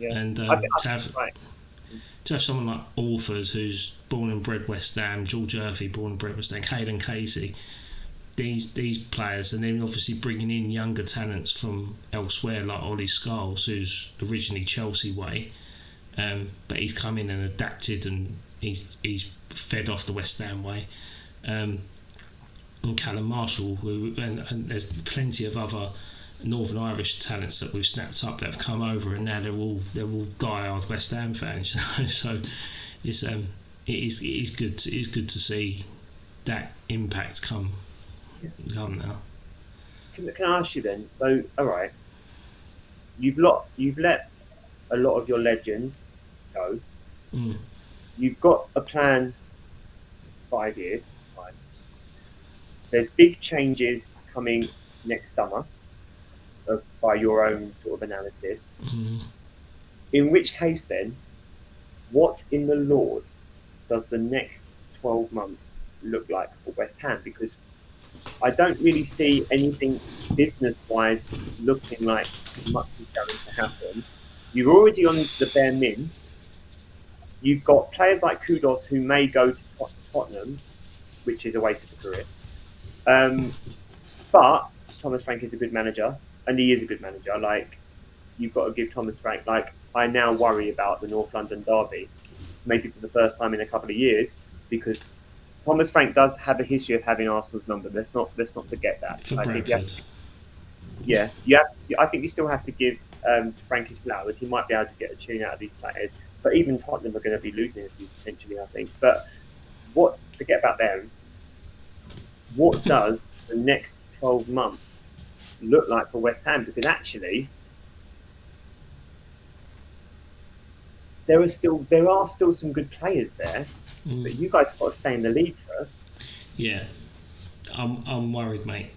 and to have someone like Alford, who's born and bred West Ham, George Murphy, born and bred West Ham, Caden Casey, these players, and then obviously bringing in younger talents from elsewhere like Ollie Scholes, who's originally Chelsea way, but he's come in and adapted, and he's fed off the West Ham way, and Callum Marshall, and there's plenty of other Northern Irish talents that we've snapped up that have come over, and now they're all die-hard West Ham fans, So it is good to see that impact come now. Can I ask you then? So, all right, you've let a lot of your legends go. You've got a plan for 5 years. Right? There's big changes coming next summer. By your own sort of analysis. In which case then, what in the Lord does the next 12 months look like for West Ham? Because I don't really see anything business-wise looking like much is going to happen. You're already on the bare min. You've got players like Kudos who may go to Tottenham, which is a waste of a career. But Thomas Frank is a good manager. And he is a good manager. Like, you've got to give Thomas Frank. Like, I now worry about the North London derby, maybe for the first time in a couple of years, because Thomas Frank does have a history of having Arsenal's number. Let's not forget that. For Brentford. I think you still have to give Frank his flowers. He might be able to get a tune out of these players, but even Tottenham are going to be losing a few potentially, I think. But forget about them. What does the next 12 months look like for West Ham? Because actually there are still some good players there, but you guys have got to stay in the league first. I'm worried, mate.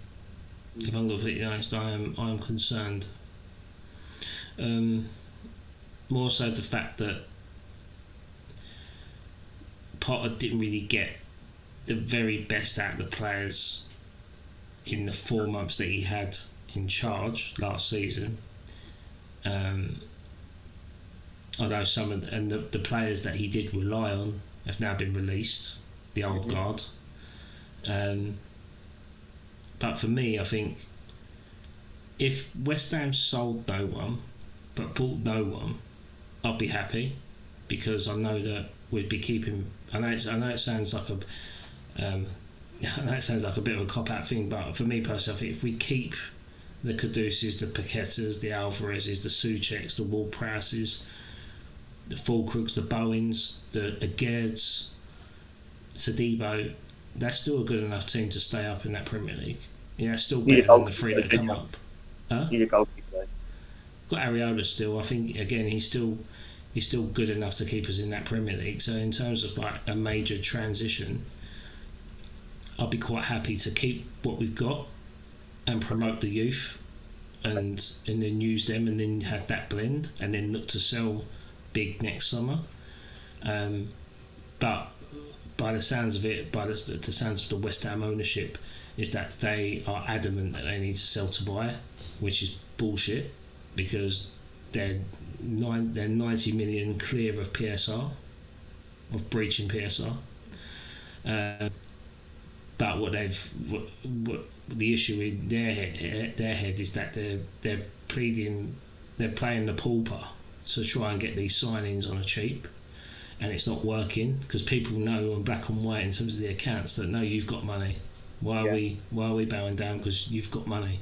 If I'm going to be honest, I am concerned, more so the fact that Potter didn't really get the very best out of the players in the 4 months that he had in charge last season. Although some of the players that he did rely on have now been released, the old guard. But for me, I think if West Ham sold no one but bought no one, I'd be happy, because I know that we'd be keeping. I know it sounds like a bit of a cop-out thing, but for me personally, I think if we keep the Kuduses, the Paquetas, the Alvarezes, the Součeks, the Ward-Prowses, the Fulcrooks, the Bowens, the Aguerds, Sadibo, that's still a good enough team to stay up in that Premier League. Still better than the 3 that come up. Need a goalkeeper. Got Areola still. I think again he's still good enough to keep us in that Premier League. So in terms of like a major transition, I'll be quite happy to keep what we've got and promote the youth, and then use them, and then have that blend, and then look to sell big next summer. But by the sounds of it, by the sounds of the West Ham ownership, is that they are adamant that they need to sell to buy, which is bullshit, because they're 90 million clear of PSR, of breaching PSR. But what the issue in their head is that they're playing the pauper to try and get these signings on a cheap, and it's not working because people know on black and white in terms of the accounts that no, you've got money. Why are we bowing down? Because you've got money.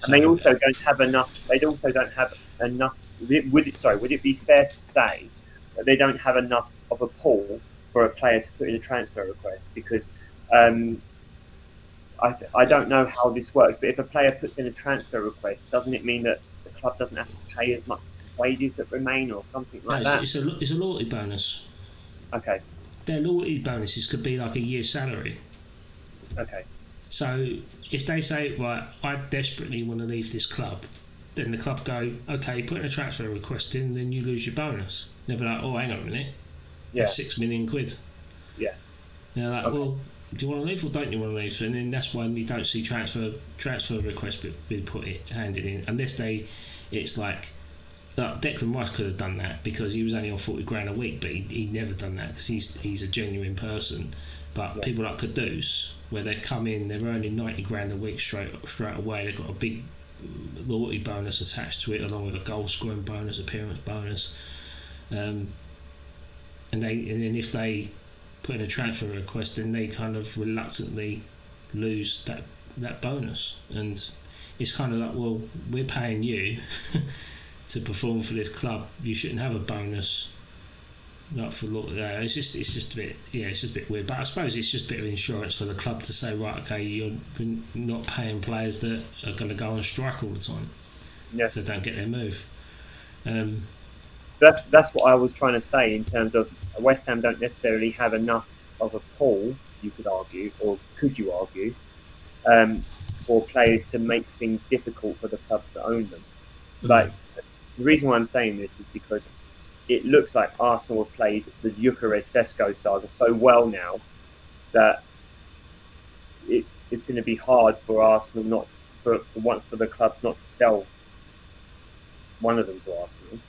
And they also don't have enough. They also don't have enough. Would it be fair to say that they don't have enough of a pool for a player to put in a transfer request? Because I don't know how this works, but if a player puts in a transfer request, doesn't it mean that the club doesn't have to pay as much wages that remain or something like that? It's a loyalty bonus. Okay. Their loyalty bonuses could be like a year's salary. Okay. So if they say, right, I desperately want to leave this club, then the club go, okay, put in a transfer request in, then you lose your bonus. They'll be like, oh, hang on a minute, that's £6 million. Yeah. They're like, okay. Well, do you want to leave or don't you want to leave? And then that's why you don't see transfer requests being handed in, unless it's like Declan Rice could have done that because he was only on 40 grand a week, but he never done that because he's a genuine person. But people like Kudus, where they come in, they're earning 90 grand a week straight away. They've got a big loyalty bonus attached to it, along with a goal scoring bonus, appearance bonus, and then if they put in a transfer request, then they kind of reluctantly lose that bonus, and it's kind of like, well, we're paying you to perform for this club. You shouldn't have a bonus. Not for it's just a bit weird. But I suppose it's just a bit of insurance for the club to say, right, okay, you're not paying players that are going to go on strike all the time. Yeah. So they don't get their move. That's what I was trying to say in terms of West Ham don't necessarily have enough of a pool, you could argue, or could you argue, for players to make things difficult for the clubs that own them. So the reason why I'm saying this is because it looks like Arsenal have played the Gyökeres-Sesko saga so well now that it's going to be hard for Arsenal for the clubs not to sell one of them to Arsenal,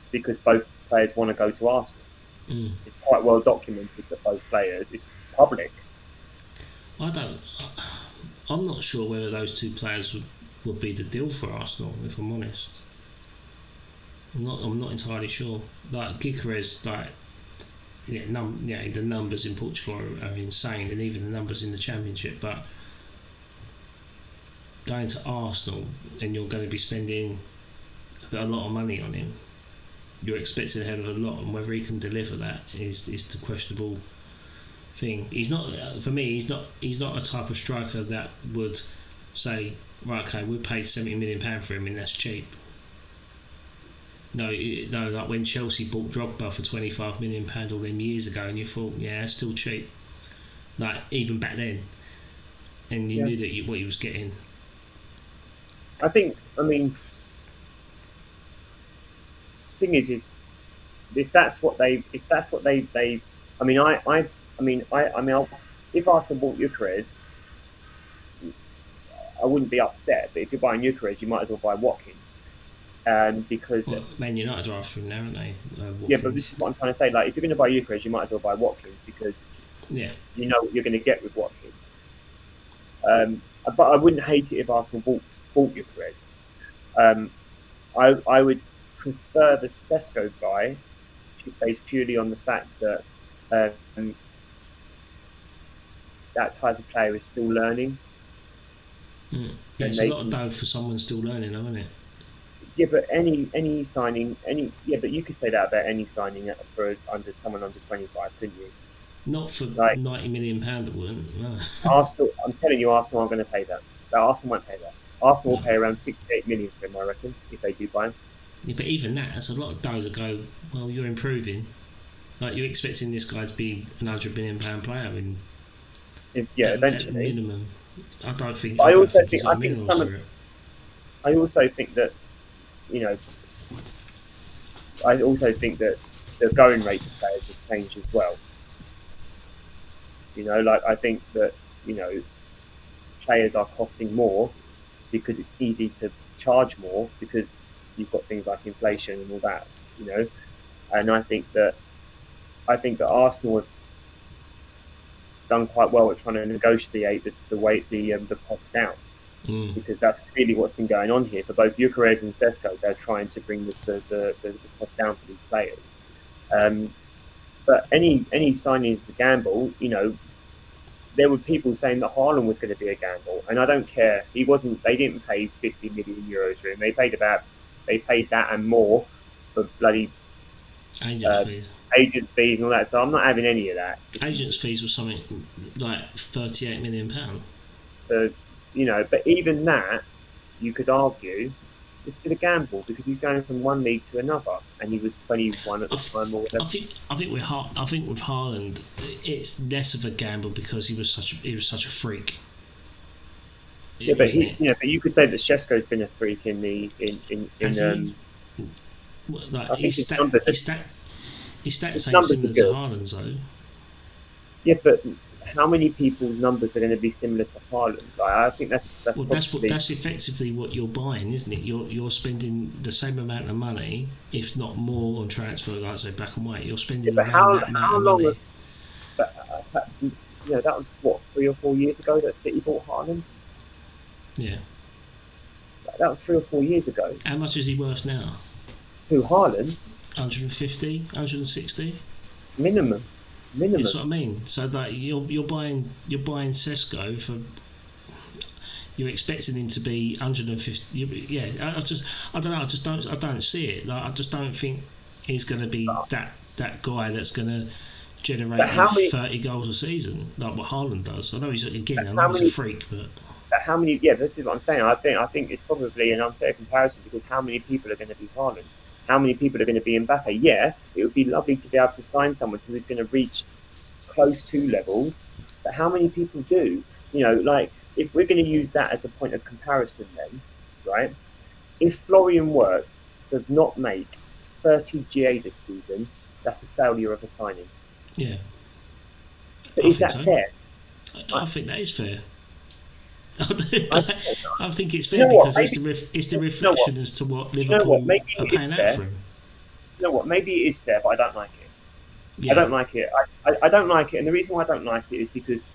because both players want to go to Arsenal. It's quite well documented that both players, it's public. I'm not sure whether those two players would be the deal for Arsenal, if I'm honest. I'm not entirely sure. Like Gyökeres, the numbers in Portugal are insane, and even the numbers in the Championship. But going to Arsenal and you're going to be spending a lot of money on him, you're expecting a hell of a lot, and whether he can deliver that is the questionable thing. He's not, for me, he's not a type of striker that would say, right, okay, we paid £70 million for him and that's cheap. No, like when Chelsea bought Drogba for £25 million all them years ago, and you thought, yeah, that's still cheap. Like even back then, and you knew that what he was getting. Thing is if that's what they if Arsenal bought Gyökeres, I wouldn't be upset. But if you're buying Gyökeres, you might as well buy Watkins. Because Man United are after him now, aren't they? Yeah, but this is what I'm trying to say. Like, if you're going to buy Gyökeres, you might as well buy Watkins because you know what you're going to get with Watkins. But I wouldn't hate it if Arsenal bought Gyökeres. I would prefer the Sesko buy based purely on the fact that that type of player is still learning. Yeah, it's a lot of dough for someone still learning, though, isn't it? Yeah, but any signing, but you could say that about any signing for someone under 25, couldn't you? Not for £90 million, it wouldn't. No. Arsenal, I'm telling you, Arsenal aren't going to pay that. Arsenal won't pay that. Arsenal will pay around 68 million for him, I reckon, if they do buy him. Yeah, but even that's a lot of dough to go, well, you're improving. Like, you're expecting this guy to be an £100 million player eventually. At minimum. I don't think. I also think that, I also think that the going rate of players has changed as well. Like I think that you know players are costing more because it's easy to charge more because you've got things like inflation and all that. You know, and I think that Arsenal have done quite well at trying to negotiate the cost down Mm. because that's clearly what's been going on here for both Gyökeres and Sesko. They're trying to bring the cost down for these players. Um, but any signing is a gamble. There were people saying that Haaland was going to be a gamble, and I don't care. He wasn't. They didn't pay 50 million euros for him. They paid that and more for bloody Agents uh, fees. agent fees and all that. So I'm not having any of that. Agents fees was something like £38 million. So but even that, you could argue, is still a gamble because he's going from one league to another, and he was 21 at the time or whatever. I think with Haaland, it's less of a gamble because he was such a freak. Yeah, but you could say that Shesko's been a freak in the in Like I think his stats ain't numbers similar are to good. Haaland's though. Yeah, but how many people's numbers are going to be similar to Haaland? Like, I think that's Well, probably that's effectively what you're buying, isn't it? You're spending the same amount of money, if not more, on transfer, like I say, black and white. You're spending but around that amount how of long? money. But that was what 3 or 4 years ago that City bought Haaland. Yeah. That was 3 or 4 years ago. How much is he worth now? Who Haaland? 150, 160. Minimum. That's what I mean. So like you're buying Sesko for. You're expecting him to be 150. Yeah, I don't know. I don't see it. Like I just don't think he's going to be that guy that's going to generate But how many? 30 goals a season like what Haaland does. I know he's How he's many? a freak, but How many? Yeah, this is what I'm saying. I think it's probably an unfair comparison because how many people are going to be Haaland? How many people are going to be Mbappe? Yeah, it would be lovely to be able to sign someone who is going to reach close to levels, but how many people do? Like if we're going to use that as a point of comparison, then, right? If Florian Wirtz does not make 30 GA this season, that's a failure of a signing. yeah, But I is think that so. fair? I think that is fair. I think I think it's you fair know what? because it's the You know what? reflection as to what Do you know what? Liverpool Maybe are it is paying out fair. for him. You know what? Maybe it is fair, but I don't like it. I Yeah, don't like it. I don't like it, and the reason why I don't like it is because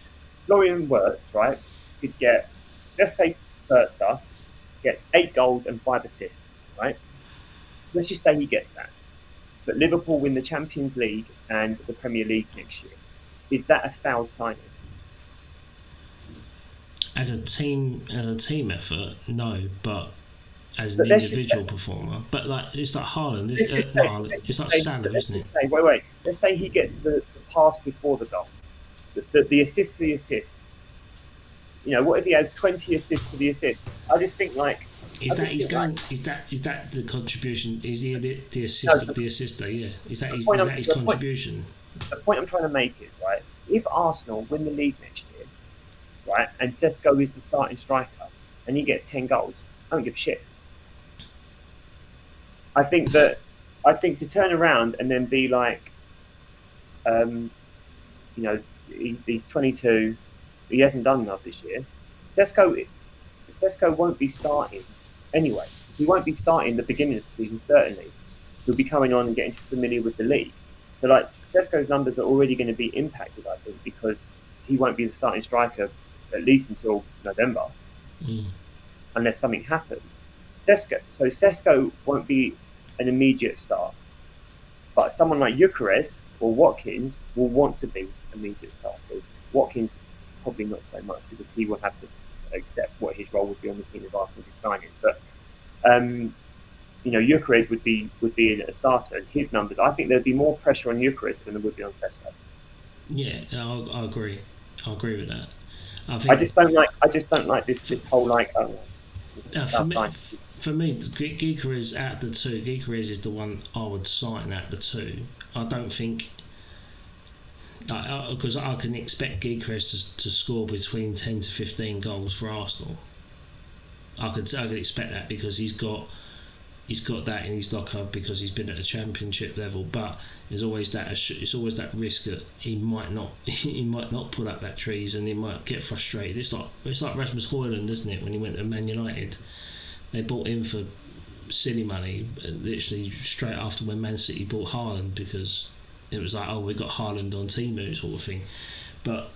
Florian Wirtz, right, could get, let's say Wirtz gets 8 goals and 5 assists, right? Let's just say he gets that. But Liverpool win the Champions League and the Premier League next year. Is that a foul signing? as a team effort, no, but as an But let's just individual performer, but like it's like Haaland, let's just not say, Haaland, let's it's just like say, Salah, let's isn't it? just say, wait. Let's say he gets the pass before the goal, the assist to the assist. What if he has 20 assists to the assist? I just think like, Is I that just he's think like, going? Is that the contribution? Is he the no, assist of the assister? Yeah. the Is point I'm, that his the point, contribution? the point I'm trying to make is, right, if Arsenal win the league next year, right, and Sesko is the starting striker and he gets 10 goals, I don't give a shit. I think that, to turn around and then be like, um, he's 22, he hasn't done enough this year. Sesko won't be starting anyway. He won't be starting the beginning of the season, certainly. He'll be coming on and getting familiar with the league. So, like, Sesko's numbers are already going to be impacted, I think, because he won't be the starting striker at least until November, Mm. unless something happens. Sesko won't be an immediate start, but someone like Gyökeres or Watkins will want to be immediate starters. Watkins probably not so much because he will have to accept what his role would be on the team if Arsenal did sign him. But Gyökeres would be a starter, and his numbers. I think there'd be more pressure on Gyökeres than there would be on Sesko. Yeah, I agree. I agree with that. I I think just don't like this whole like. for me, Gyökeres out of the two, Gyökeres is the one I would sign out of the two. I don't think. Because I can expect Gyökeres to score between 10 to 15 goals for Arsenal. I could expect that because he's got he's got that in his locker because he's been at a championship level, but there's always that risk that he might not pull up that trees and he might get frustrated. It's like Rasmus Højlund, isn't it? When he went to Man United, they bought him for silly money, literally straight after when Man City bought Haaland, because it was like, oh, we got Haaland on Temu sort of thing. But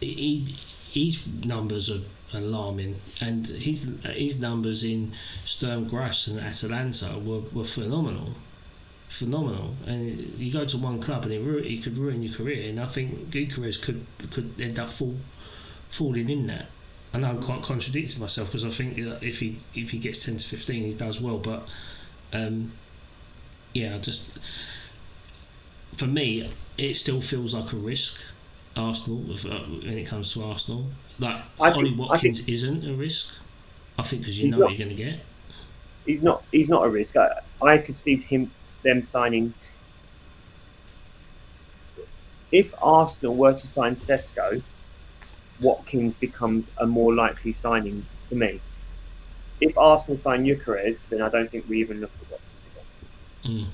his numbers are alarming, and his numbers in Sturm Graz and Atalanta were phenomenal. And you go to one club and it could ruin your career, and I think Gyökeres could end up falling in that. I know I'm quite contradicting myself, because I think if he gets 10 to 15 he does well, but just for me it still feels like a risk, Arsenal, when it comes to Arsenal. Like Ollie Watkins isn't a risk, I think, because you know what you're going to get. He's not a risk. I could see them signing. If Arsenal were to sign Sesko, Watkins becomes a more likely signing to me. If Arsenal sign Gyökeres, then I don't think we even look at Watkins again.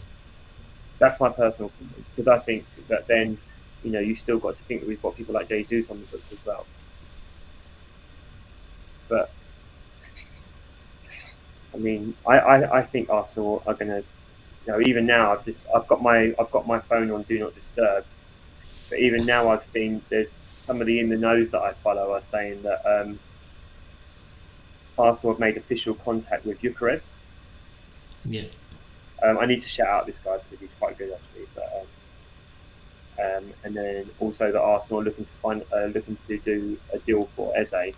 That's my personal opinion, because I think that then, you still got to think that we've got people like Jesus on the books as well. But I mean, I think Arsenal are going to, even now I've got my phone on Do Not Disturb, but even now I've seen there's somebody in the knows that I follow are saying that Arsenal have made official contact with Gyökeres. Yeah. I need to shout out this guy because he's quite good actually. But and then also that Arsenal are looking to do a deal for Eze.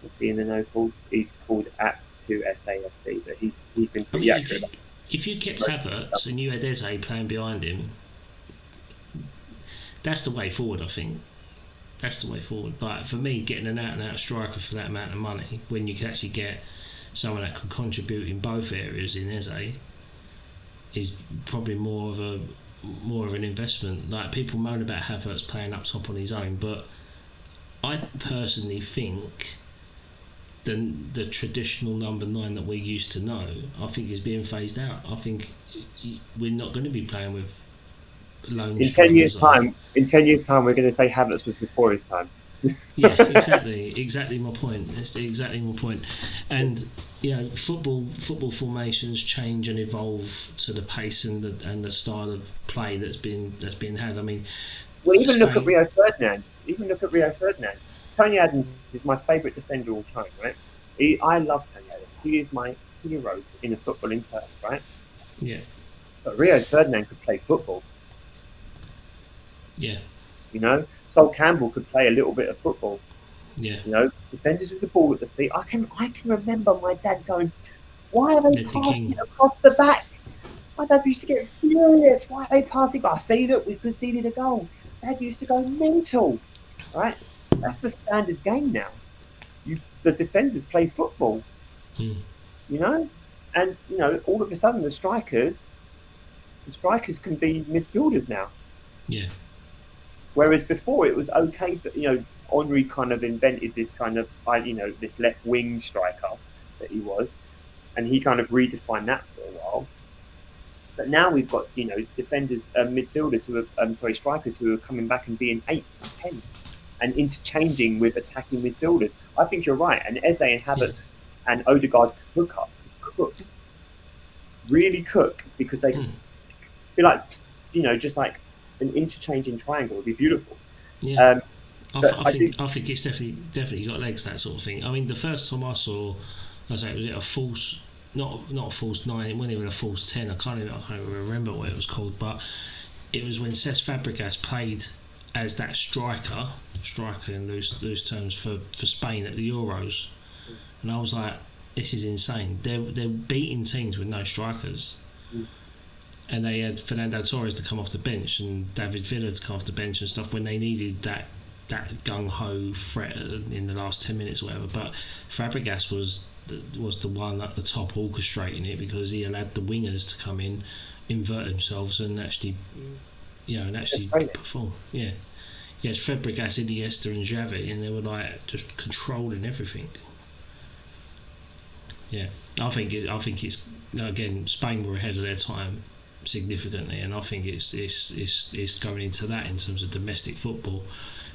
What's he in the know called? He's called @2SAFC, but he's been pretty accurate. If you kept Havertz and you had Eze playing behind him, that's the way forward, I think. That's the way forward. But for me, getting an out-and-out striker for that amount of money, when you can actually get someone that could contribute in both areas in Eze, is probably more of an investment. Like, people moan about Havertz playing up top on his own, but I personally think the traditional number 9 that we used to know, I think is being phased out. I think we're not going to be playing with lone in 10 years' time. In 10 years' time, we're going to say Havertz was before his time. Yeah, exactly my point. That's exactly my point. And football formations change and evolve to the pace and the style of play that's been had. I mean, even look at Rio Ferdinand. Tony Adams is my favourite defender of all time, right? I love Tony Adams. He is my hero in a footballing term, right? Yeah. But Rio Ferdinand could play football. Yeah. Sol Campbell could play a little bit of football. Yeah. Defenders with the ball at the feet. I can remember my dad going, "Why are they passing it across the back?" My dad used to get furious. Why are they passing? I see that we've conceded a goal. Dad used to go mental. Right? That's the standard game now. The defenders play football. And all of a sudden the strikers can be midfielders now. Yeah. Whereas before it was okay, but Henry kind of invented this kind of this left wing striker that he was, and he kind of redefined that for a while. But now we've got defenders, midfielders who are strikers who are coming back and being 8s and 10s and interchanging with attacking midfielders. I think you're right, and Eze and Havertz and Odegaard really cook, because they be like just like an interchanging triangle would be beautiful. Yeah. I think it's definitely got legs, that sort of thing. I mean, the first time I saw, was it a false, not a false 9, it wasn't even a false 10. I can't even remember what it was called, but it was when Cesc Fabregas played as that striker in loose terms for Spain at the Euros, and I was like, this is insane. They're beating teams with no strikers. And they had Fernando Torres to come off the bench and David Villa to come off the bench and stuff when they needed that gung-ho threat in the last 10 minutes or whatever. But Fabregas was the one at the top orchestrating it, because he allowed the wingers to come in, invert themselves and actually perform. Yeah. Yes, Fabregas, Iniesta and Xavi, and they were like just controlling everything. Yeah, I think it's again, Spain were ahead of their time significantly, and I think it's going into that in terms of domestic football.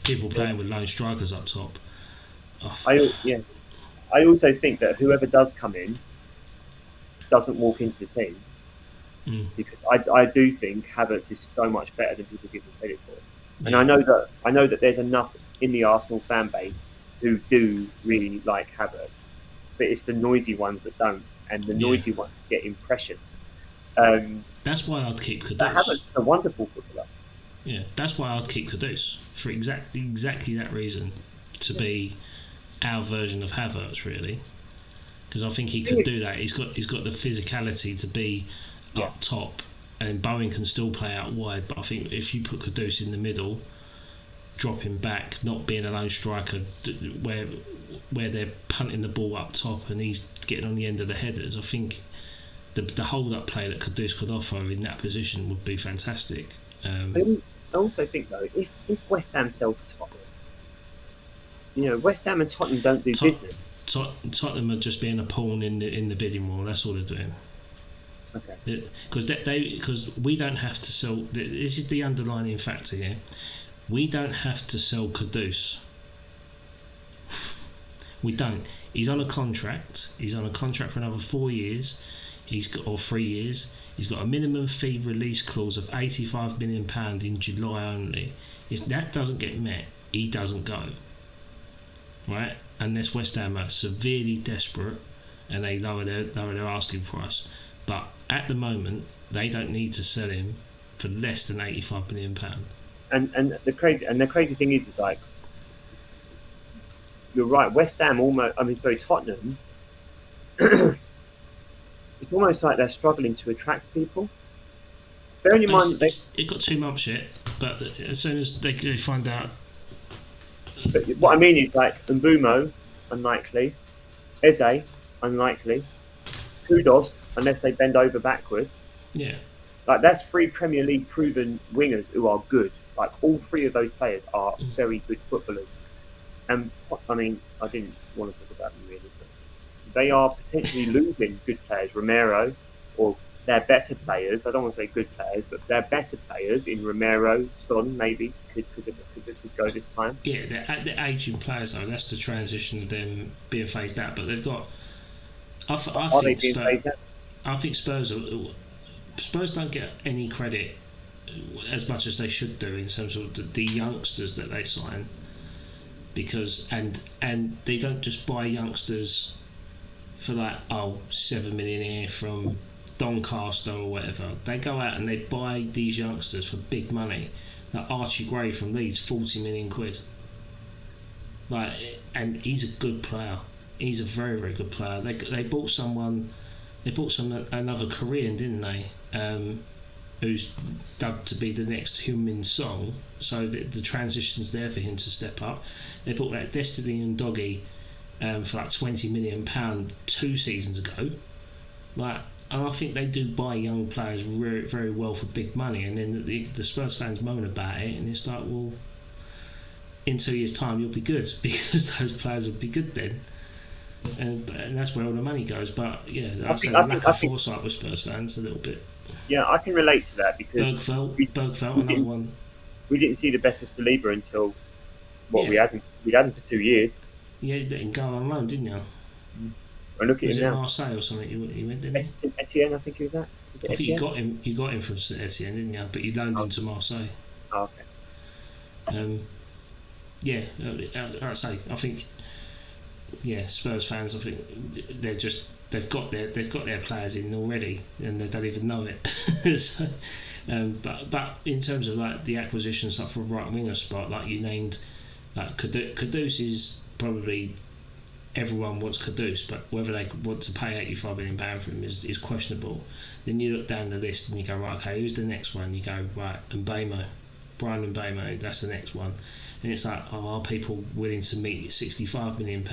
People playing with lone strikers up top. I also think that whoever does come in doesn't walk into the team, Mm. because I do think Havertz is so much better than people give him credit for. And Yeah. I know that there's enough in the Arsenal fan base who do really like Havertz, but it's the noisy ones that don't, and the Yeah. noisy ones get impressions. Um, That's why I'd keep Havertz Kudus. is a wonderful footballer. Yeah, that's why I'd keep Kudus for exactly that reason, to be our version of Havertz, really, because I think he could do that. He's got the physicality to be up top, and Bowen can still play out wide. But I think if you put Kudus in the middle, dropping back, not being a lone striker, where they're punting the ball up top and he's getting on the end of the headers, I think the hold-up play that Kudus could offer in that position would be fantastic. I also think though, if West Ham sell to Tottenham, West Ham and Tottenham don't do business. Tottenham are just being a pawn in the bidding war. That's all they're doing. Okay. Because we don't have to sell. This is the underlying factor here. We don't have to sell Kudus. We don't. He's on a contract. He's on a contract for another 4 years. Or 3 years. He's got a minimum fee release clause of £85 million in July only. If that doesn't get met, he doesn't go. Right? Unless West Ham are severely desperate and they lower their asking price. But at the moment, they don't need to sell him for less than £85 million. And the crazy thing is like, you're right. West Ham Tottenham. It's almost like they're struggling to attract people. Bearing in mind, it got 2 months yet, but as soon as they find out. But what I mean is like Mbumo, unlikely. Eze, unlikely. Kudos, unless they bend over backwards. Yeah. Like that's 3 Premier League proven wingers who are good. Like all 3 of those players are very good footballers. And I mean, I didn't want to talk about them really, but they are potentially losing good players. Romero, or they're better players. I don't want to say good players, but they're better players in Romero. Son maybe could go this time. Yeah, they're aging players though. That's the transition of them being phased out. But they've got. I think Spurs don't get any credit as much as they should do in terms of the youngsters that they sign, because and they don't just buy youngsters for like 7 million here from Doncaster or whatever. They go out and they buy these youngsters for big money. Like Archie Gray from Leeds, 40 million quid. And he's a good player. He's a very, very good player. They bought someone. They bought another Korean, didn't they? Who's dubbed to be the next Heung-min Song. So the transition's there for him to step up. They bought that Destiny and Doggy for like £20 million 2 seasons ago. And I think they do buy young players very, very well for big money. And then the Spurs fans moan about it, and it's like, well, in 2 years' time you'll be good because those players will be good then. And that's where all the money goes. But yeah, I say lack of foresight with Spurs fans a little bit. Yeah, I can relate to that because Bergveld, another one. We didn't see the best of Saliba until we had him for 2 years. Yeah, you didn't go on loan, didn't you? And look at him now. Marseille or something? He went, didn't he? Etienne, I think he was at. I think you got him from Etienne, didn't you? But you loaned him to Marseille. Oh, okay. Yeah, I say I think. Yeah, Spurs fans, I think they've got their players in already, and they don't even know it. So, but in terms of like the acquisition stuff for a right winger spot, like you named, like Kudus is probably everyone wants Kudus, but whether they want to pay £85 million for him is questionable. Then you look down the list and you go, right, okay, who's the next one? You go, right, Brian Mbeumo, that's the next one. And it's like, are people willing to meet £65 million?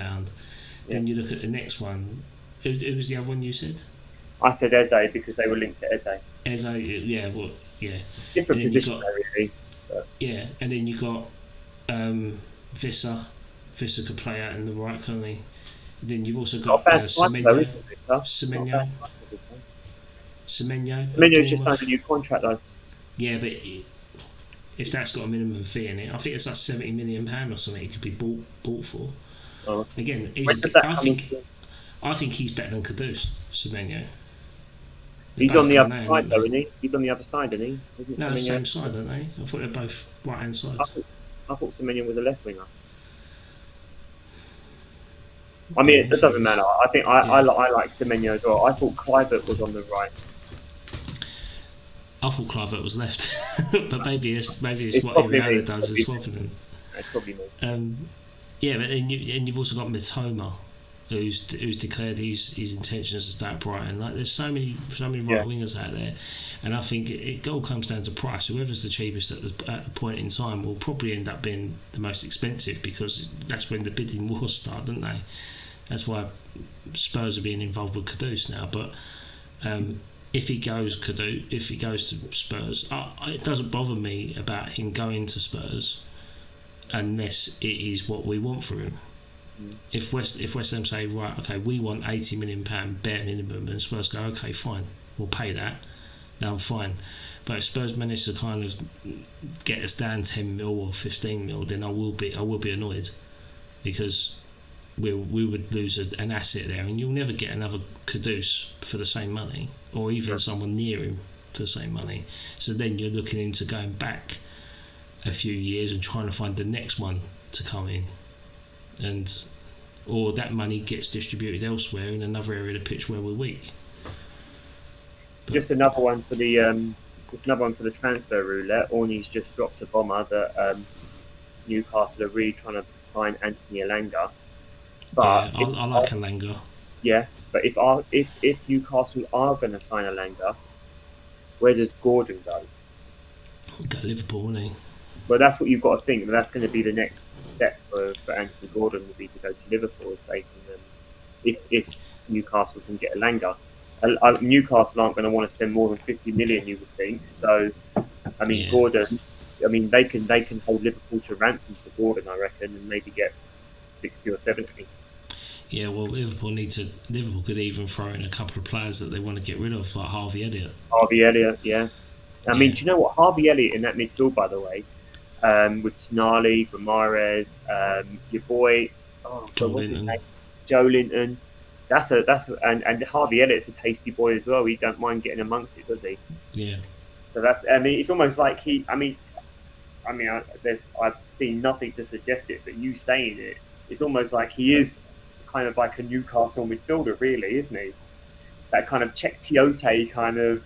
Then you look at the next one. Who was the other one you said? I said Eze because they were linked to Eze. Yeah. Different position, really. But. Yeah, and then you got Visser. Visser could play out in the right, couldn't he? Then you've also Not a got bad striker though, Semenyo, isn't it, sir? Not a bad Semenyo, striker, this son. Semenyo at Firmino's just signed a Bournemouth. new contract though. Yeah, but if that's got a minimum fee in it, I think it's like £70 million or something. It could be bought for. Oh. Again, When did that I come think into? I think he's better than Kudus, Semenyo. They He's on both the got other an side aren't though, they? isn't he? He's on the other side, isn't he? Isn't No, it's the Semenyo? same side, aren't they? I thought they're both right hand I sides. thought, I thought Semenyo was a left winger. I mean, it doesn't matter. I think Yeah. I like Semenyo as well. I thought Kluivert was on the right. I thought Clivert was left, but maybe it's It's what probably Iriana me. does is swapping them. It's probably me. Yeah, but and you've also got Mitoma, who's declared his intentions to stay at Brighton. Like, there's so many right wingers out there, and I think it all comes down to price. Whoever's the cheapest at the point in time will probably end up being the most expensive, because that's when the bidding wars start, don't they? That's why Spurs are being involved with Kudus now. But if he goes to Spurs, it doesn't bother me about him going to Spurs, unless it is what we want for him. If West Ham say, right, okay, we want £80 million bare minimum, and Spurs go, okay, fine, we'll pay that, then I'm fine. But if Spurs manage to kind of get us down 10 mil or 15 mil, then I will be annoyed, because we would lose an asset there, and you'll never get another Kudus for the same money, or even someone near him for the same money. So then you're looking into going back a few years and trying to find the next one to come in, or that money gets distributed elsewhere in another area of the pitch where we're weak. Just another one for the transfer roulette. Orney's just dropped a bomber that Newcastle are really trying to sign Anthony Elanga. But yeah, I like Elanga. Yeah, but if Newcastle are going to sign Elanga, where does Gordon go? Go Liverpool, won't he? Well, that's what you've got to think. That's going to be the next step for Anthony Gordon, will be to go to Liverpool if they can. If Newcastle can get Elanga, Newcastle aren't going to want to spend more than 50 million, you would think. So, I mean, Gordon. I mean, they can hold Liverpool to ransom for Gordon, I reckon, and maybe get 60 or 70. Yeah, well, Liverpool could even throw in a couple of players that they want to get rid of, like Harvey Elliott. Harvey Elliott, yeah. I mean, do you know what? Harvey Elliott in that midfield, by the way, with Tonali, Ramirez, your boy, Joe Linton. Joe Linton. And Harvey Elliott's a tasty boy as well. He don't mind getting amongst it, does he? Yeah. So it's almost like I've seen nothing to suggest it, but you saying it, it's almost like he is kind of like a Newcastle midfielder, really, isn't he? That kind of Czech Tiote kind of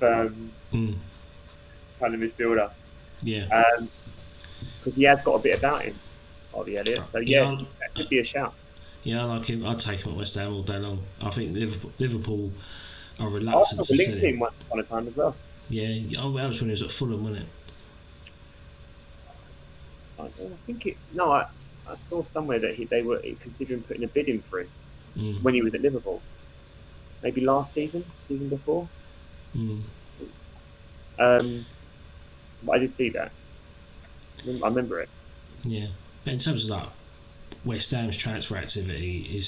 midfielder. Yeah. Because he has got a bit about him, Harvey Elliott. So that could be a shout. Yeah, I like him. I'd take him at West Ham all day long. I think Liverpool are reluctant to linked him once upon a time as well. Yeah, that was when he was at Fulham, wasn't it? I think it. No, I saw somewhere that they were considering putting a bid in for him when he was at Liverpool. Maybe last season before. But I did see that. I remember it. Yeah, but in terms of that, West Ham's transfer activity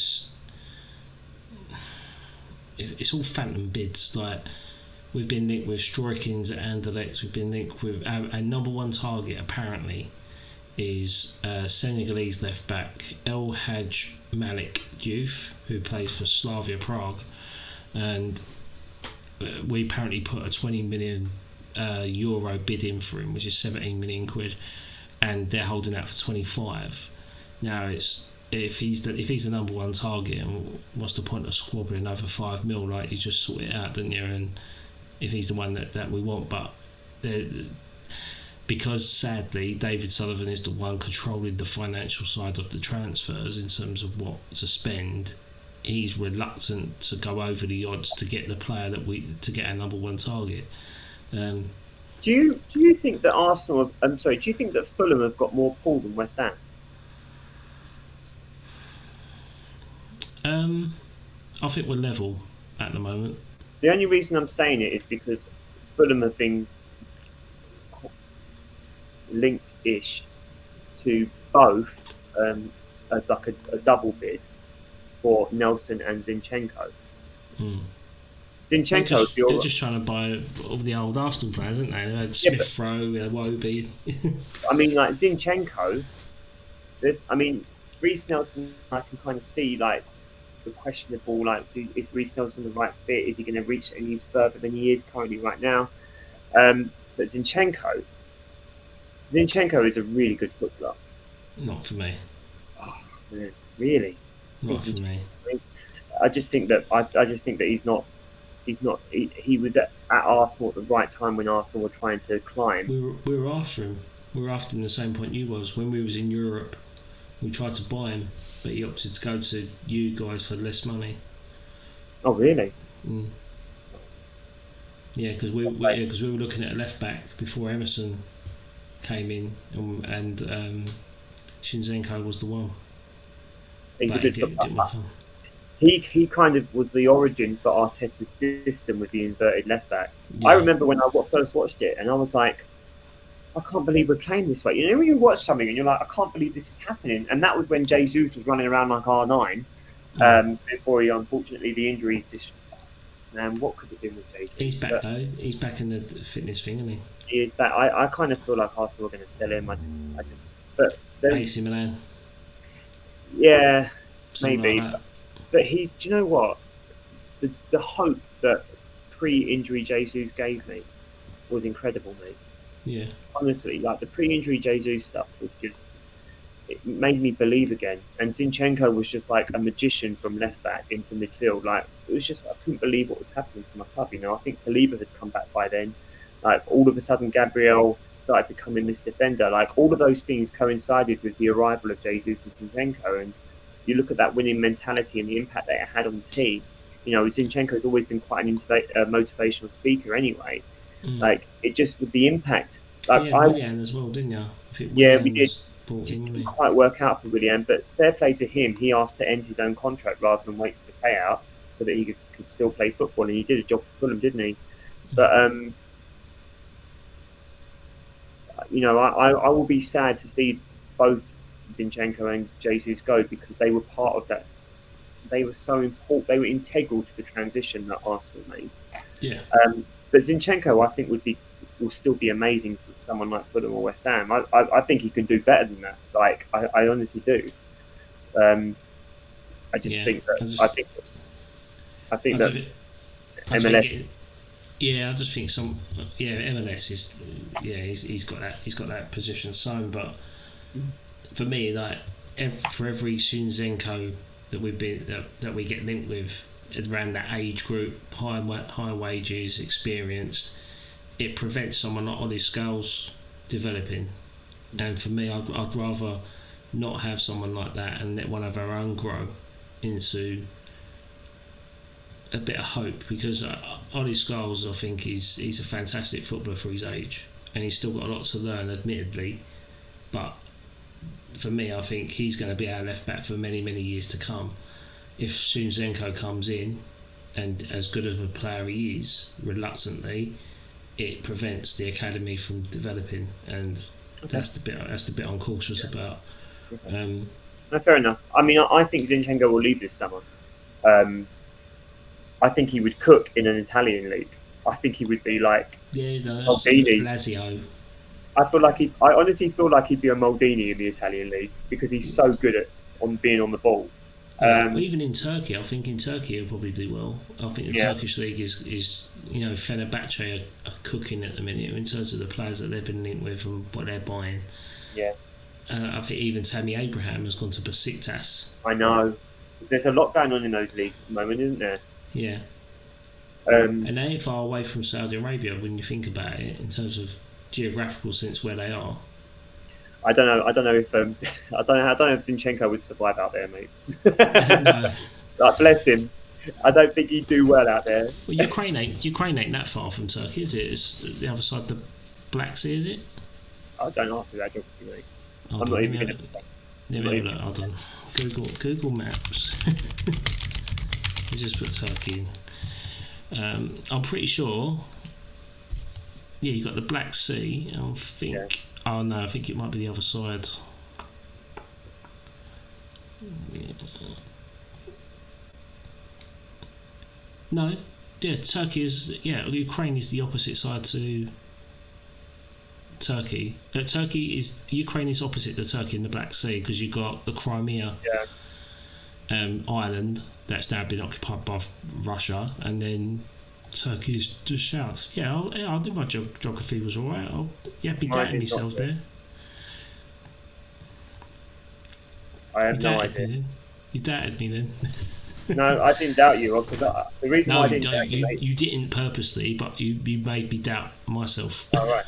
it's all phantom bids. Like, we've been linked with Stroikins at Anderlecht. We've been linked with our number one target apparently is Senegalese left back El Hadj Malik Diouf, who plays for Slavia Prague, and we apparently put a 20 million euro bid in for him, which is 17 million quid, and they're holding out for 25. Now, if he's the number one target, what's the point of squabbling over 5 mil? Like, you just sort it out, don't you? And if he's the one that we want, but because sadly David Sullivan is the one controlling the financial side of the transfers in terms of what to spend, he's reluctant to go over the odds to get the player to get our number one target. Do you think that Arsenal? Do you think that Fulham have got more pull than West Ham? I think we're level at the moment. The only reason I'm saying it is because Fulham have been linked-ish to both, like a double bid for Nelson and Zinchenko. Mm. Zinchenko, They're just trying to buy all the old Arsenal players, aren't they? They had Smith Rowe, they had Wobie. I mean, like Zinchenko. Reece Nelson, I can kind of see like the questionable. Like, is Reece Nelson the right fit? Is he going to reach any further than he is currently right now? But Zinchenko is a really good footballer. Not for me. Oh, man, really? Not for me. I just think that he's not. He was at Arsenal at the right time when Arsenal were trying to climb. We were after him. We were after him the same point you was when we was in Europe. We tried to buy him, but he opted to go to you guys for less money. Oh, really? Mm. Yeah, because we were looking at a left back before Emerson came in, and Zinchenko was the one. He's a good footballer. He kind of was the origin for Arteta's system with the inverted left back. Yeah. I remember when I first watched it, and I was like, I can't believe we're playing this way. You know, when you watch something and you're like, I can't believe this is happening. And that was when Jesus was running around like R9 before he, unfortunately, the injuries just. Man, what could have been with Jesus? He's back though. He's back in the fitness thing, isn't he? He is back. I kind of feel like Arsenal are going to sell him. But AC Milan. Yeah, something maybe. Like but do you know what? The hope that pre-injury Jesus gave me was incredible, mate. Yeah. Honestly, like the pre-injury Jesus stuff was just, it made me believe again. And Zinchenko was just like a magician from left back into midfield. Like it was just, I couldn't believe what was happening to my club. You know, I think Saliba had come back by then. Like all of a sudden, Gabriel started becoming this defender. Like all of those things coincided with the arrival of Jesus and Zinchenko. And you look at that winning mentality and the impact that it had on the team. You know, Zinchenko has always been quite an motivational speaker anyway. Like it just with the impact. Like Willian as well, didn't you? We did. Just didn't quite work out for Willian, but fair play to him. He asked to end his own contract rather than wait for the payout so that he could still play football, and he did a job for Fulham, didn't he? But you know, I will be sad to see both Zinchenko and Jesus go because they were part of that. They were so important. They were integral to the transition that Arsenal made. Yeah. But Zinchenko, I think, will still be amazing for someone like Fulham or West Ham. I think he can do better than that. Like I honestly do. I just think that I think that MLS. I just think MLS is he's got that position sewn. But for me, like for every Zinchenko that we get linked with around that age group, high wages, experienced, it prevents someone like Ollie Scales developing. And for me, I'd rather not have someone like that and let one of our own grow into a bit of hope, because Ollie Scales, I think he's a fantastic footballer for his age, and he's still got a lot to learn, admittedly, but for me, I think he's going to be our left back for many, many years to come. If Zinchenko comes in, and as good of a player he is, reluctantly, it prevents the academy from developing, and that's the bit I'm cautious about. No, fair enough. I mean, I think Zinchenko will leave this summer. I think he would cook in an Italian league. I think he would be like Maldini. Lazio. I honestly feel like he'd be a Maldini in the Italian league because he's so good on being on the ball. Even in Turkey, I think in Turkey he'll probably do well. I think the Turkish league is Fenerbahce are cooking at the minute in terms of the players that they've been linked with and what they're buying. Yeah. I think even Tammy Abraham has gone to Besiktas. I know. There's a lot going on in those leagues at the moment, isn't there? Yeah. And they ain't far away from Saudi Arabia when you think about it in terms of geographical sense where they are. I don't know if I don't know if Zinchenko would survive out there, mate. No. Like, bless him. I don't think he'd do well out there. Well, Ukraine ain't that far from Turkey, is it? It's the other side of the Black Sea, is it? I don't ask me that geography, mate. I'm not even going to. Hold on. Google Maps. You just put Turkey in. I'm pretty sure. Yeah, you got the Black Sea. I think. Yeah. Oh no, I think it might be the other side. Yeah. No, yeah, Turkey is. Yeah, Ukraine is the opposite side to Turkey. Ukraine is opposite to Turkey in the Black Sea because you've got the Crimea Yeah. island that's now been occupied by Russia, and then Turkey is just south. Yeah, I think my geography was alright. Yeah, be Mine doubting is not myself good. there. I have You no doubted me idea. then. You doubted me then. No, I didn't doubt you. Because the reason No, why I didn't doubt you, you, mate. you didn't purposely, but you made me doubt myself. All right.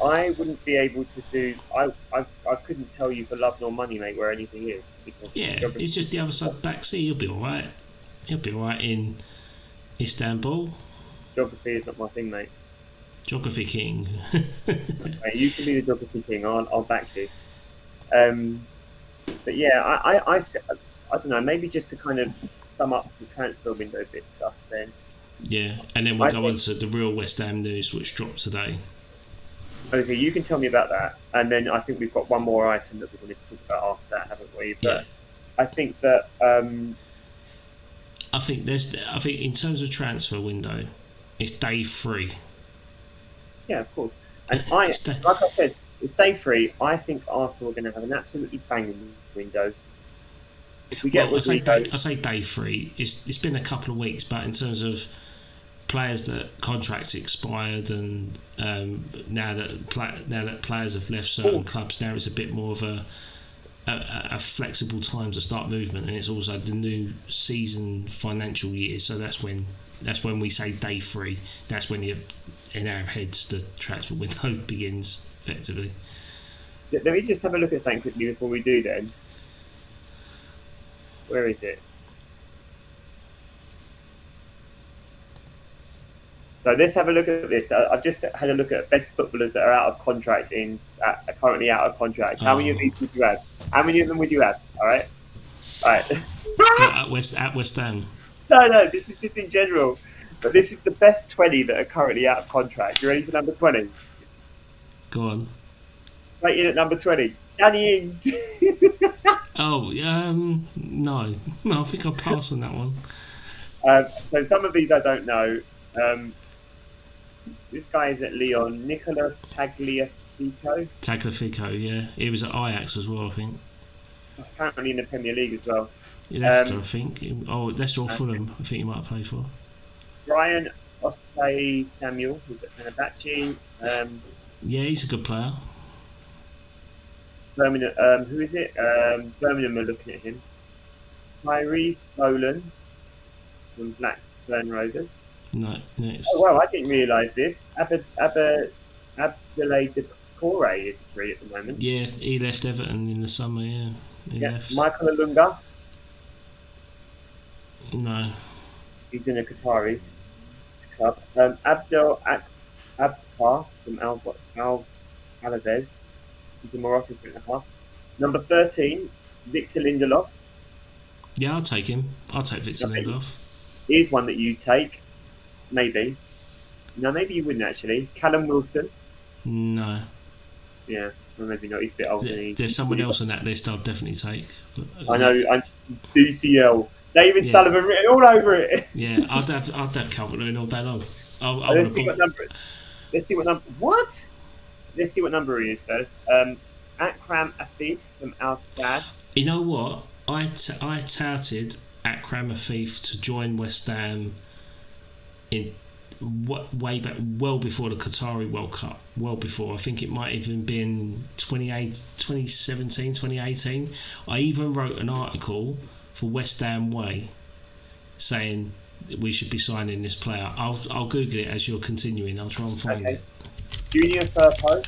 I wouldn't be able to do. I couldn't tell you for love nor money, mate, where anything is because Yeah, geography, it's just the other side of the Black Sea. You'll be alright. You'll be alright in Istanbul. geography is not my thing, mate. Geography king. Mate, you can be the geography king. I'll back you. But yeah, I don't know. Maybe just to kind of sum up the transfer window bit stuff, then Yeah, and then we'll I go think- on to the real West Ham news, which dropped today. okay, you can tell me about that, and then I think we've got one more item that we're going to talk about after that, haven't we? But Yeah. I think that I think in terms of transfer window, it's day 3. yeah, of course. And It's day- like I said, it's day 3. I think Arsenal are going to have an absolutely banging window. If we get Well, Rodrigo, I say day 3. It's been a couple of weeks, but in terms of players that contracts expired, and now that players have left certain clubs, now it's a bit more of a flexible time to start movement, and it's also the new season financial year. So that's when we say day 3. That's when in our heads the transfer window begins effectively. let me just have a look at something quickly before we do. Then, where is it? So let's have a look at this. I've just had a look at best footballers that are out of contract are currently out of contract. How many of these would you have? How many of them would you have? All right. at West Ham. No, this is just in general. But this is the best 20 that are currently out of contract. You ready for number 20? Go on. Right in at number 20. Danny Ings. Oh, no, I think I'll pass on that one. So some of these I don't know. This guy is at Lyon. Nicolas Tagliafico. Tagliafico, yeah, he was at Ajax as well, I think. Apparently in the Premier League as well. Leicester, I think. Oh, Leicester or Fulham, I think he might have played for. Brian Osei Samuel, who's at Fenerbahce. Yeah, he's a good player. Birmingham, who is it? Birmingham are looking at him. Tyrese Boland from Blackburn Rovers. No, next. Oh wow, I didn't realise this. Abdoulaye Doucouré is free at the moment. Yeah, he left Everton in the summer, yeah. He Yeah, left. Michael Alunga, No. he's in a Qatari club. Abdel Abkar from Al Alaves, he's a Moroccan centre half. Number 13, Victor Lindelof. Yeah, I'll take him. I'll take Victor Okay. Lindelof. Here's one that you take, maybe. No, maybe you wouldn't actually. Callum Wilson. No. Yeah, well, maybe not. He's a bit older than he. There's someone else on that list I'll definitely take. I know. I'm DCL. David Yeah. Sullivan written all over it. Yeah, I'd have Calvert-Lewin all day long. I would Let's have see what number. Let's see what number. What? Let's see what number he is first. Akram Afif from Al Sadd. You know what? I touted Akram Afif to join West Ham in way back, well before the Qatari World Cup. Well before. I think it might even been 2017, 2018. I even wrote an article for West Ham Way saying that we should be signing this player. I'll Google it as you're continuing. I'll try and find Okay. it. Junior Firpo.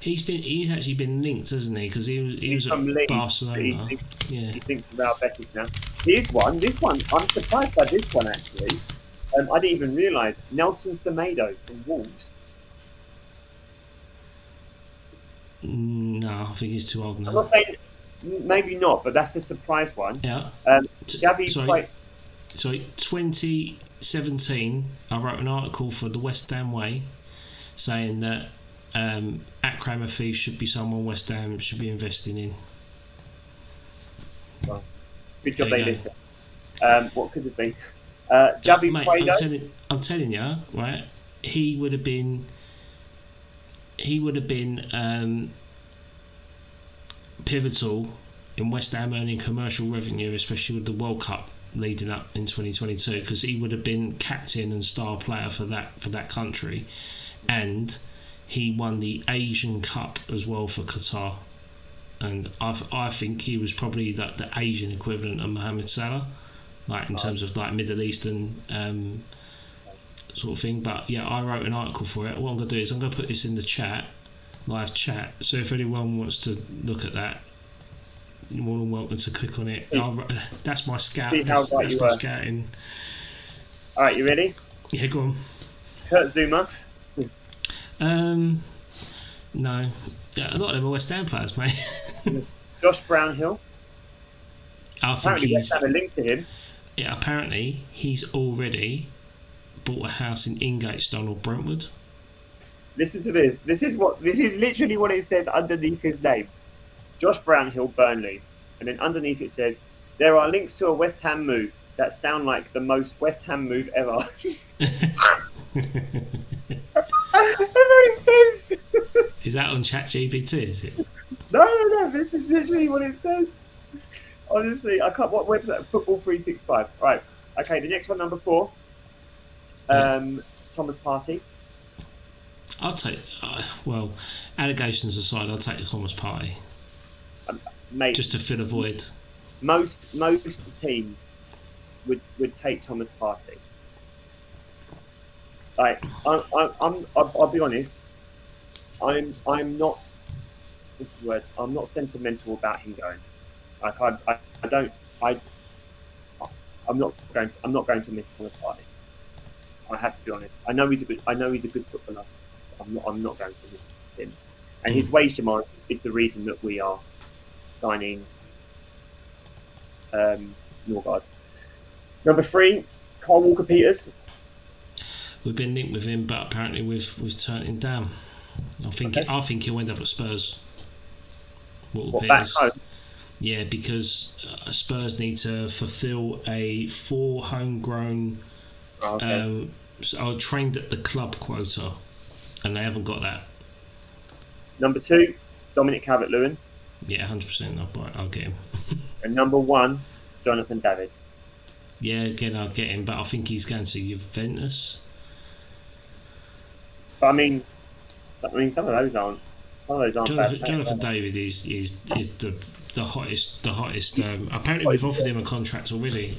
He's actually been linked, hasn't he? Because he was from at Leeds, Barcelona. Yeah. He thinks about Betis now. Here's one. This one. I'm surprised by this one actually. I didn't even realise. Nelson Semedo from Wolves. No, I think he's too old I'm now. not saying maybe not, but that's a surprise one. Yeah. Javi's quite. Sorry, 2017, I wrote an article for the West Ham Way saying that Akram Afif should be someone West Ham should be investing in. Good job There you they go. listen. What could it be? Javi Mate, Cueto. I'm telling you, right? He would have been. He would have been pivotal in West Ham earning commercial revenue, especially with the World Cup leading up in 2022, because he would have been captain and star player for that country, and he won the Asian Cup as well for Qatar, and I think he was probably like the Asian equivalent of Mohamed Salah, like in terms of like Middle Eastern sort of thing. But yeah, I wrote an article for it. What I'm gonna do is I'm gonna put this in the chat, live chat. So if anyone wants to look at that, you're more than welcome to click on it. That's my scout. That's my scouting. All right, you ready? Yeah, go on. Kurt Zuma. No. Yeah, a lot of them are West Ham players, mate. Josh Brownhill. I think Apparently, West Ham a link to him. Yeah, apparently he's already bought a house in Ingatestone or Brentwood. Listen to this. This is literally what it says underneath his name. Josh Brownhill, Burnley. And then underneath it says, there are links to a West Ham move that sound like the most West Ham move ever. That's what it says. Is that on ChatGPT, is it? No. This is literally what it says. Honestly, I can't. What website? Football 365. Right. Okay. The next one, number 4. Thomas Partey. I'll take. Well, allegations aside, I'll take the Thomas Partey. Mate, just to fill a void. Most teams would take Thomas Partey. Like, I'll be honest. I'm not. What's the word? I'm not sentimental about him going. Like I'm not going to miss Thomas Partey. I have to be honest. I know he's a good footballer. I'm not going to miss him. And his wage demand is the reason that we are signing Norgard. Number 3, Kyle Walker-Peters. We've been linked with him, but apparently we've turned him down. I think he'll end up at Spurs. What, back home? Yeah, because Spurs need to fulfil a 4 homegrown trained at the club quota, and they haven't got that. Number 2, Dominic Calvert-Lewin. Yeah, 100%. I'll get him. And number 1, Jonathan David. Yeah, again, I'll get him, but I think he's going to Juventus. But I mean, some of those aren't bad. Jonathan David is the hottest. Apparently, we've offered him a contract already.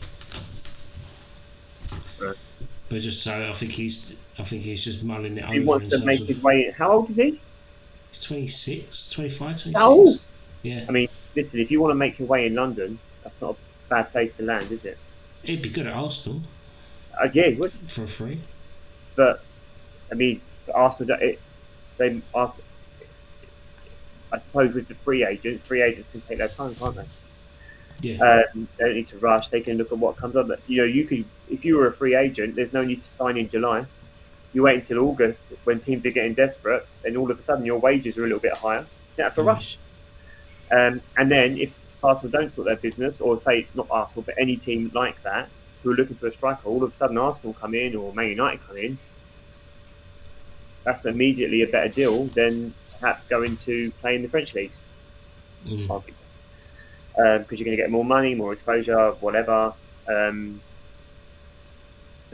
Right. But just so I think he's just mulling it over. He wants to make his way. How old is he? He's 26, 25, 26. How old? Yeah. I mean, listen, if you want to make your way in London, that's not a bad place to land, is it? He'd be good at Arsenal. Yeah, he would. For free. But I mean, Arsenal. I suppose with the free agents can take their time, can't they? Yeah. They don't need to rush. They can look at what comes up. But, you could, if you were a free agent, there's no need to sign in July. You wait until August when teams are getting desperate, and all of a sudden your wages are a little bit higher. You don't have to rush. And then if Arsenal don't sort their business, or say not Arsenal, but any team like that who are looking for a striker, all of a sudden Arsenal come in or Man United come in. That's immediately a better deal than perhaps going to play in the French leagues. Because you're going to get more money, more exposure, whatever. But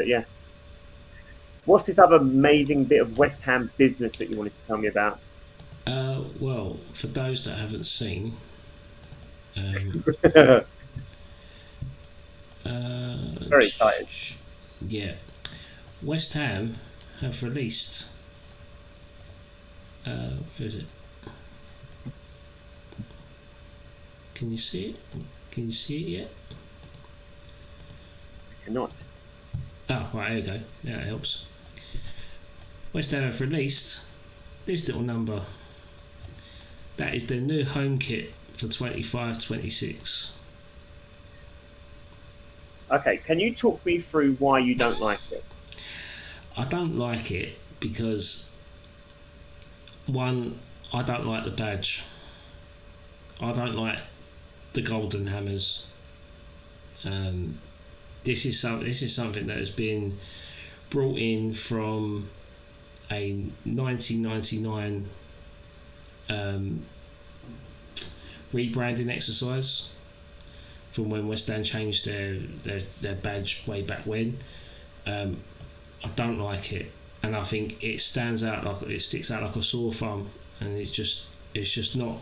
yeah. What's this other amazing bit of West Ham business that you wanted to tell me about? Well, for those that haven't seen, very excited. Yeah, West Ham have released. Where is it? Can you see it? Can you see it yet? I cannot. Oh, right, there we go. Yeah, that helps. West Ham have released this little number. That is their new home kit for 25-26. Okay, can you talk me through why you don't like it? I don't like it because, one, I don't like the badge. I don't like the golden hammers. This is something that has been brought in from a 1999 rebranding exercise from when West Ham changed their badge way back when. I don't like it, and I think it sticks out like a sore thumb, and it's just not.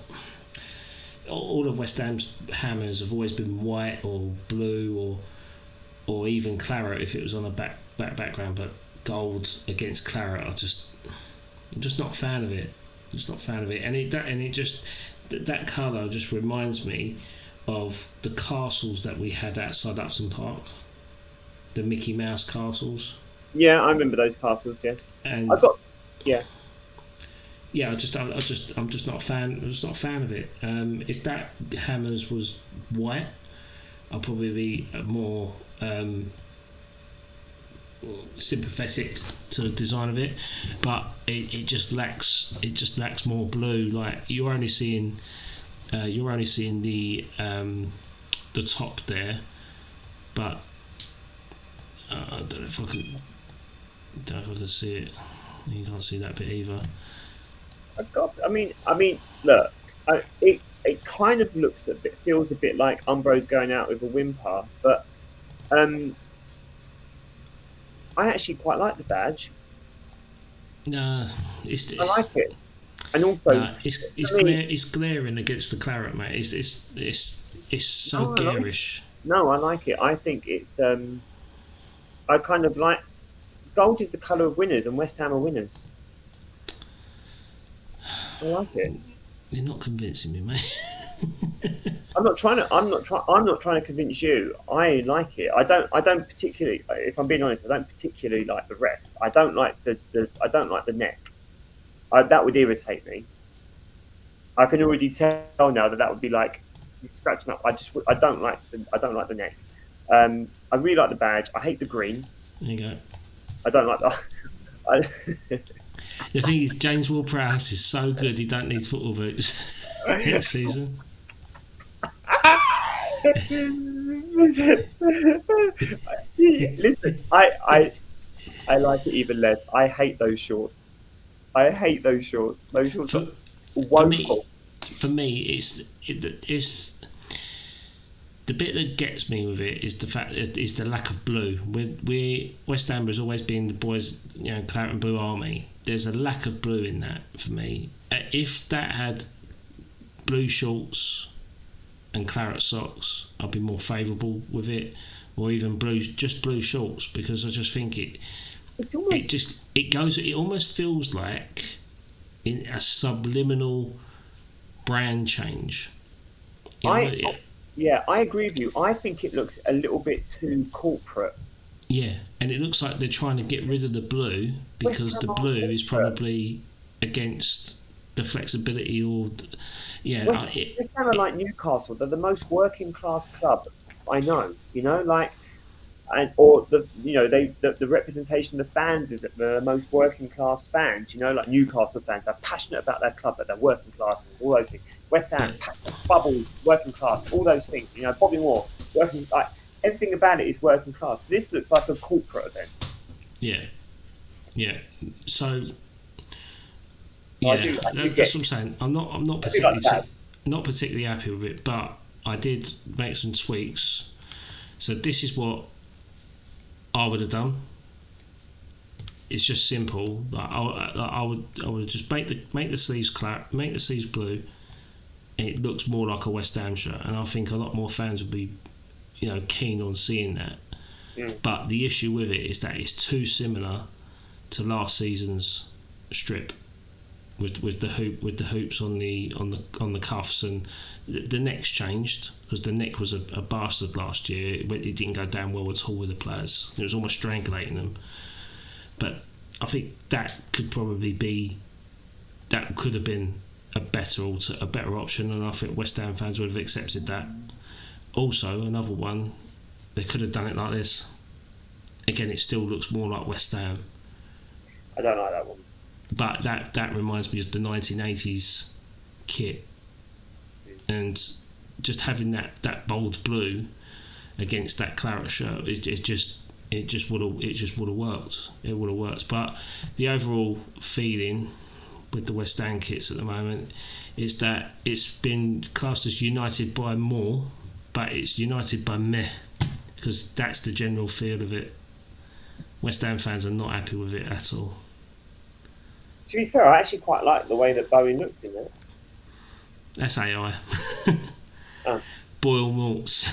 All of West Ham's hammers have always been white or blue or even claret if it was on a background, but gold against claret, I'm just not a fan of it. Just not a fan of it, and that colour just reminds me of the castles that we had outside Upton Park, the Mickey Mouse castles. Yeah, I remember those castles. Yeah, And I've got. Yeah, I'm just not a fan. I'm just not a fan of it. If that hammers was white, I'd probably be more sympathetic to the design of it, but it just lacks more blue. Like you're only seeing the top there, but I don't know if I can see it. You can't see that bit either. I mean, look, it kind of feels a bit like Umbro's going out with a whimper, but I actually quite like the badge. No, I like it, and also it's glaring against the claret, mate. It's so garish. No, I like it. I think it's I kind of like gold is the colour of winners, and West Ham are winners. I like it. You're not convincing me, mate. I'm not trying to convince you. I like it. I don't particularly. If I'm being honest, I don't particularly like the rest. I don't like the neck. That would irritate me. I can already tell now that would be like scratching up. I don't like the neck. I really like the badge. I hate the green. There you go. I don't like that. The thing is, James Ward-Prowse is so good he don't need football boots next season. Listen, I like it even less. I hate those shorts. Those shorts are woeful. For me, it's the bit that gets me with it is the lack of blue. West Ham has always been the boys, claret and blue army. There's a lack of blue in that for me. If that had blue shorts and claret socks, I'd be more favourable with it, or even just blue shorts, because I just think it almost feels like in a subliminal brand change. Yeah, I agree with you. I think it looks a little bit too corporate. Yeah, and it looks like they're trying to get rid of the blue because the blue is probably against the flexibility or West Ham are like Newcastle. They're the most working class club I know. The representation of the fans is that they're the most working class fans. Like Newcastle fans are passionate about their club, but they're working class, and all those things. West Ham, Bubbles, working class, all those things. Bobby Moore, working like everything about it is working class. This looks like a corporate event. Yeah. So I that's what I'm saying. I'm not particularly happy with it, but I did make some tweaks. So this is what I would have done. It's just simple. I would just make the sleeves make the sleeves blue. And it looks more like a West Ham shirt, and I think a lot more fans would be, keen on seeing that. But the issue with it is that it's too similar to last season's strip, with the hoops on the cuffs, and the neck's changed because the neck was a bastard last year. It didn't go down well at all with the players. It was almost strangulating them. But I think that could have been a better option, and I think West Ham fans would have accepted that. Also, another one, they could have done it like this. Again, it still looks more like West Ham. I don't like that one. But that reminds me of the 1980s kit, and just having that bold blue against that claret shirt. It just would have worked. It would have worked. But the overall feeling with the West Ham kits at the moment is that it's been classed as united by more, but it's united by meh, because that's the general feel of it. West Ham fans are not happy with it at all. To be fair, I actually quite like the way that Bowen looks in it. That's AI. Oh. Boil malts.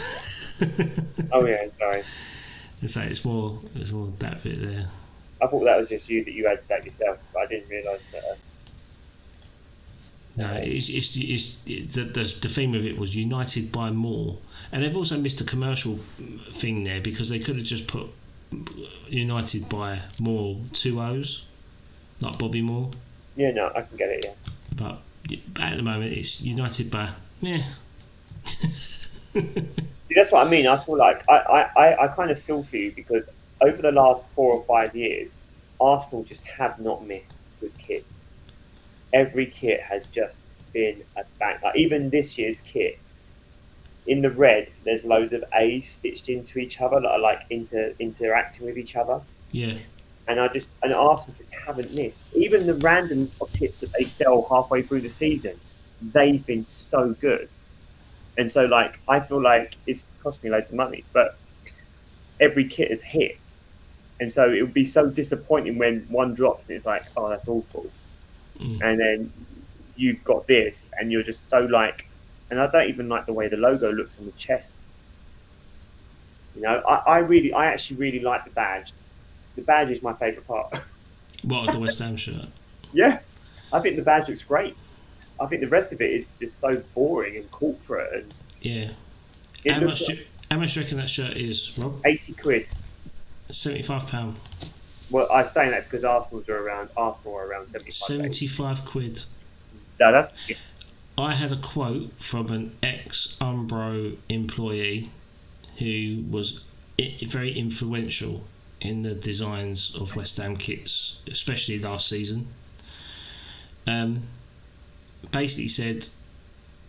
Oh yeah, sorry. So it's more that bit there. I thought that was just you, that you added that yourself, but I didn't realise that. No, the theme of it was united by more, and they've also missed a commercial thing there, because they could have just put united by more 2 O's, like Bobby Moore. Yeah, no, I can get it. Yeah. But at the moment, it's united by yeah. See, that's what I mean. I feel like I kind of feel for you, because over the last 4 or 5 years, Arsenal just have not missed with kits. Every kit has just been a bang. Like even this year's kit, in the red, there's loads of A's stitched into each other that are like interacting with each other. Yeah. And Arsenal just haven't missed. Even the random kits that they sell halfway through the season, they've been so good. And so, like, I feel like it's cost me loads of money, but every kit has hit. And so it would be so disappointing when one drops and it's like, oh, that's awful. And then you've got this, and you're just so like, and I don't even like the way the logo looks on the chest. You know, I actually really like the badge. The badge is my favourite part. What, of the West Ham shirt? Yeah, I think the badge looks great. I think the rest of it is just so boring and corporate. And yeah. How much do you reckon that shirt is, Rob? 80 quid. £75. Well, I'm saying that because Arsenal are around 75. 75 quid. No, that's. I had a quote from an ex-Umbro employee who was very influential in the designs of West Ham kits, especially last season. Basically said,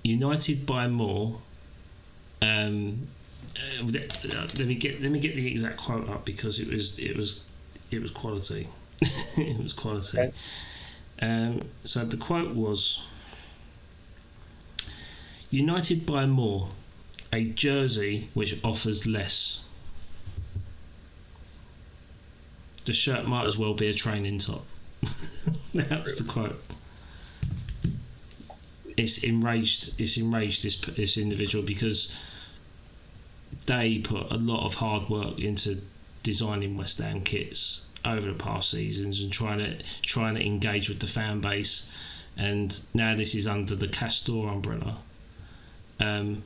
united by more. Let me get the exact quote up, because it was quality. It was quality. Okay. So the quote was, united by more, a jersey which offers less. The shirt might as well be a training top. That was the quote. It's enraged this individual, because they put a lot of hard work into designing West Ham kits over the past seasons and trying to engage with the fan base, and now this is under the Castor umbrella. It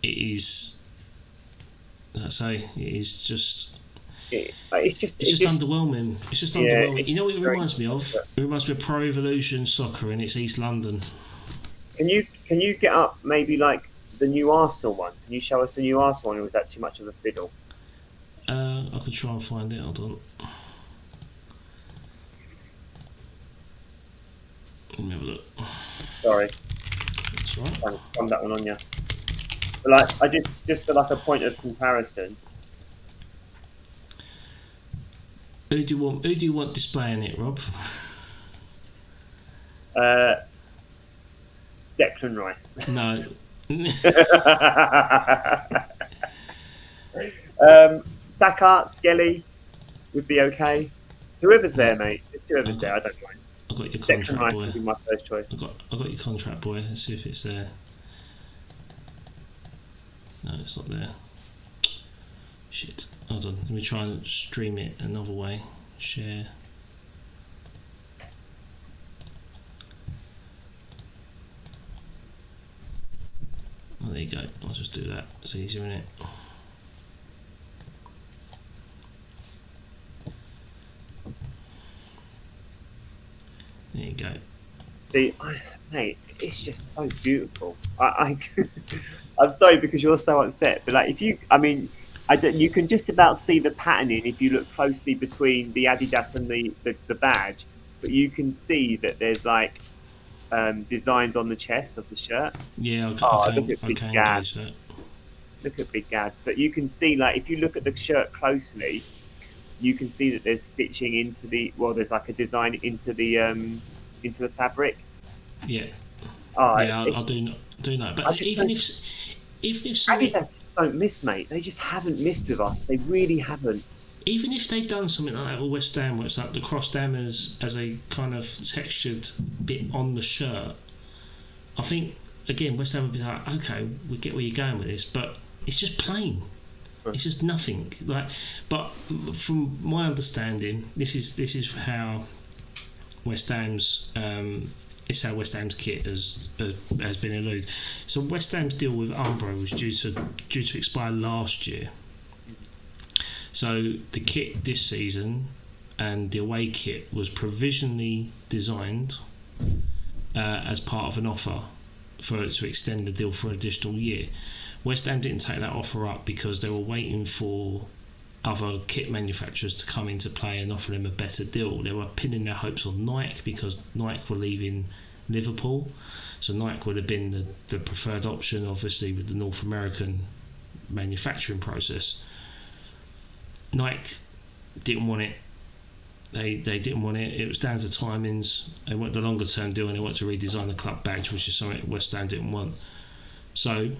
is, I say, it is just. It's just underwhelming. It's just underwhelming. You know what it reminds me of? It reminds me of Pro Evolution Soccer, and it's East London. Can you get up maybe like the new Arsenal one? Can you show us the new Arsenal one, or was that too much of a fiddle? I could try and find it. Hold on. Let me have a look. Sorry. That's all right. I'll thumb that one on you. But like, I did just for like a point of comparison. Who do you want displaying it, Rob? Declan Rice. No. Saka, Skelly would be okay. Whoever's there, mate. Just whoever's there, I don't mind. I've got your Declan contract, Rice boy. would be my first choice. I've got your contract, boy. Let's see if it's there. No, it's not there. Shit. Hold on. Let me try and stream it another way. Share. Oh, there you go. I'll just do that. It's easier, isn't it? There you go. See, mate, it's just so beautiful. I'm sorry because you're so upset, but like, you can just about see the patterning if you look closely between the Adidas and the badge, but you can see that there's like designs on the chest of the shirt. Yeah, I can engage that. look at Big Gabs, but you can see, like, if you look at the shirt closely, you can see that there's stitching into there's like a design into the fabric. Yeah, Oh, yeah, I do know. I But just even if something, Adidas don't miss, mate. They just haven't missed with us. They really haven't. even if they'd done something like that with West Ham, where it's like the crossed ham as a kind of textured bit on the shirt, I think again West Ham would be like, okay, we get where you're going with this, but it's just plain. It's just nothing. Like, but from my understanding, this is how West Ham's it's how West Ham's kit has been eluded. So West Ham's deal with Umbro was due to expire last year. So the kit this season and the away kit was provisionally designed as part of an offer for it to extend the deal for an additional year. West Ham didn't take that offer up because they were waiting for other kit manufacturers to come into play and offer them a better deal. They were pinning their hopes on Nike because Nike were leaving Liverpool, so Nike would have been the preferred option, obviously, with the North American manufacturing process. Nike didn't want it. They didn't want it. It was down to timings. They wanted the longer term deal and they wanted to redesign the club badge, which is something West Ham didn't want. So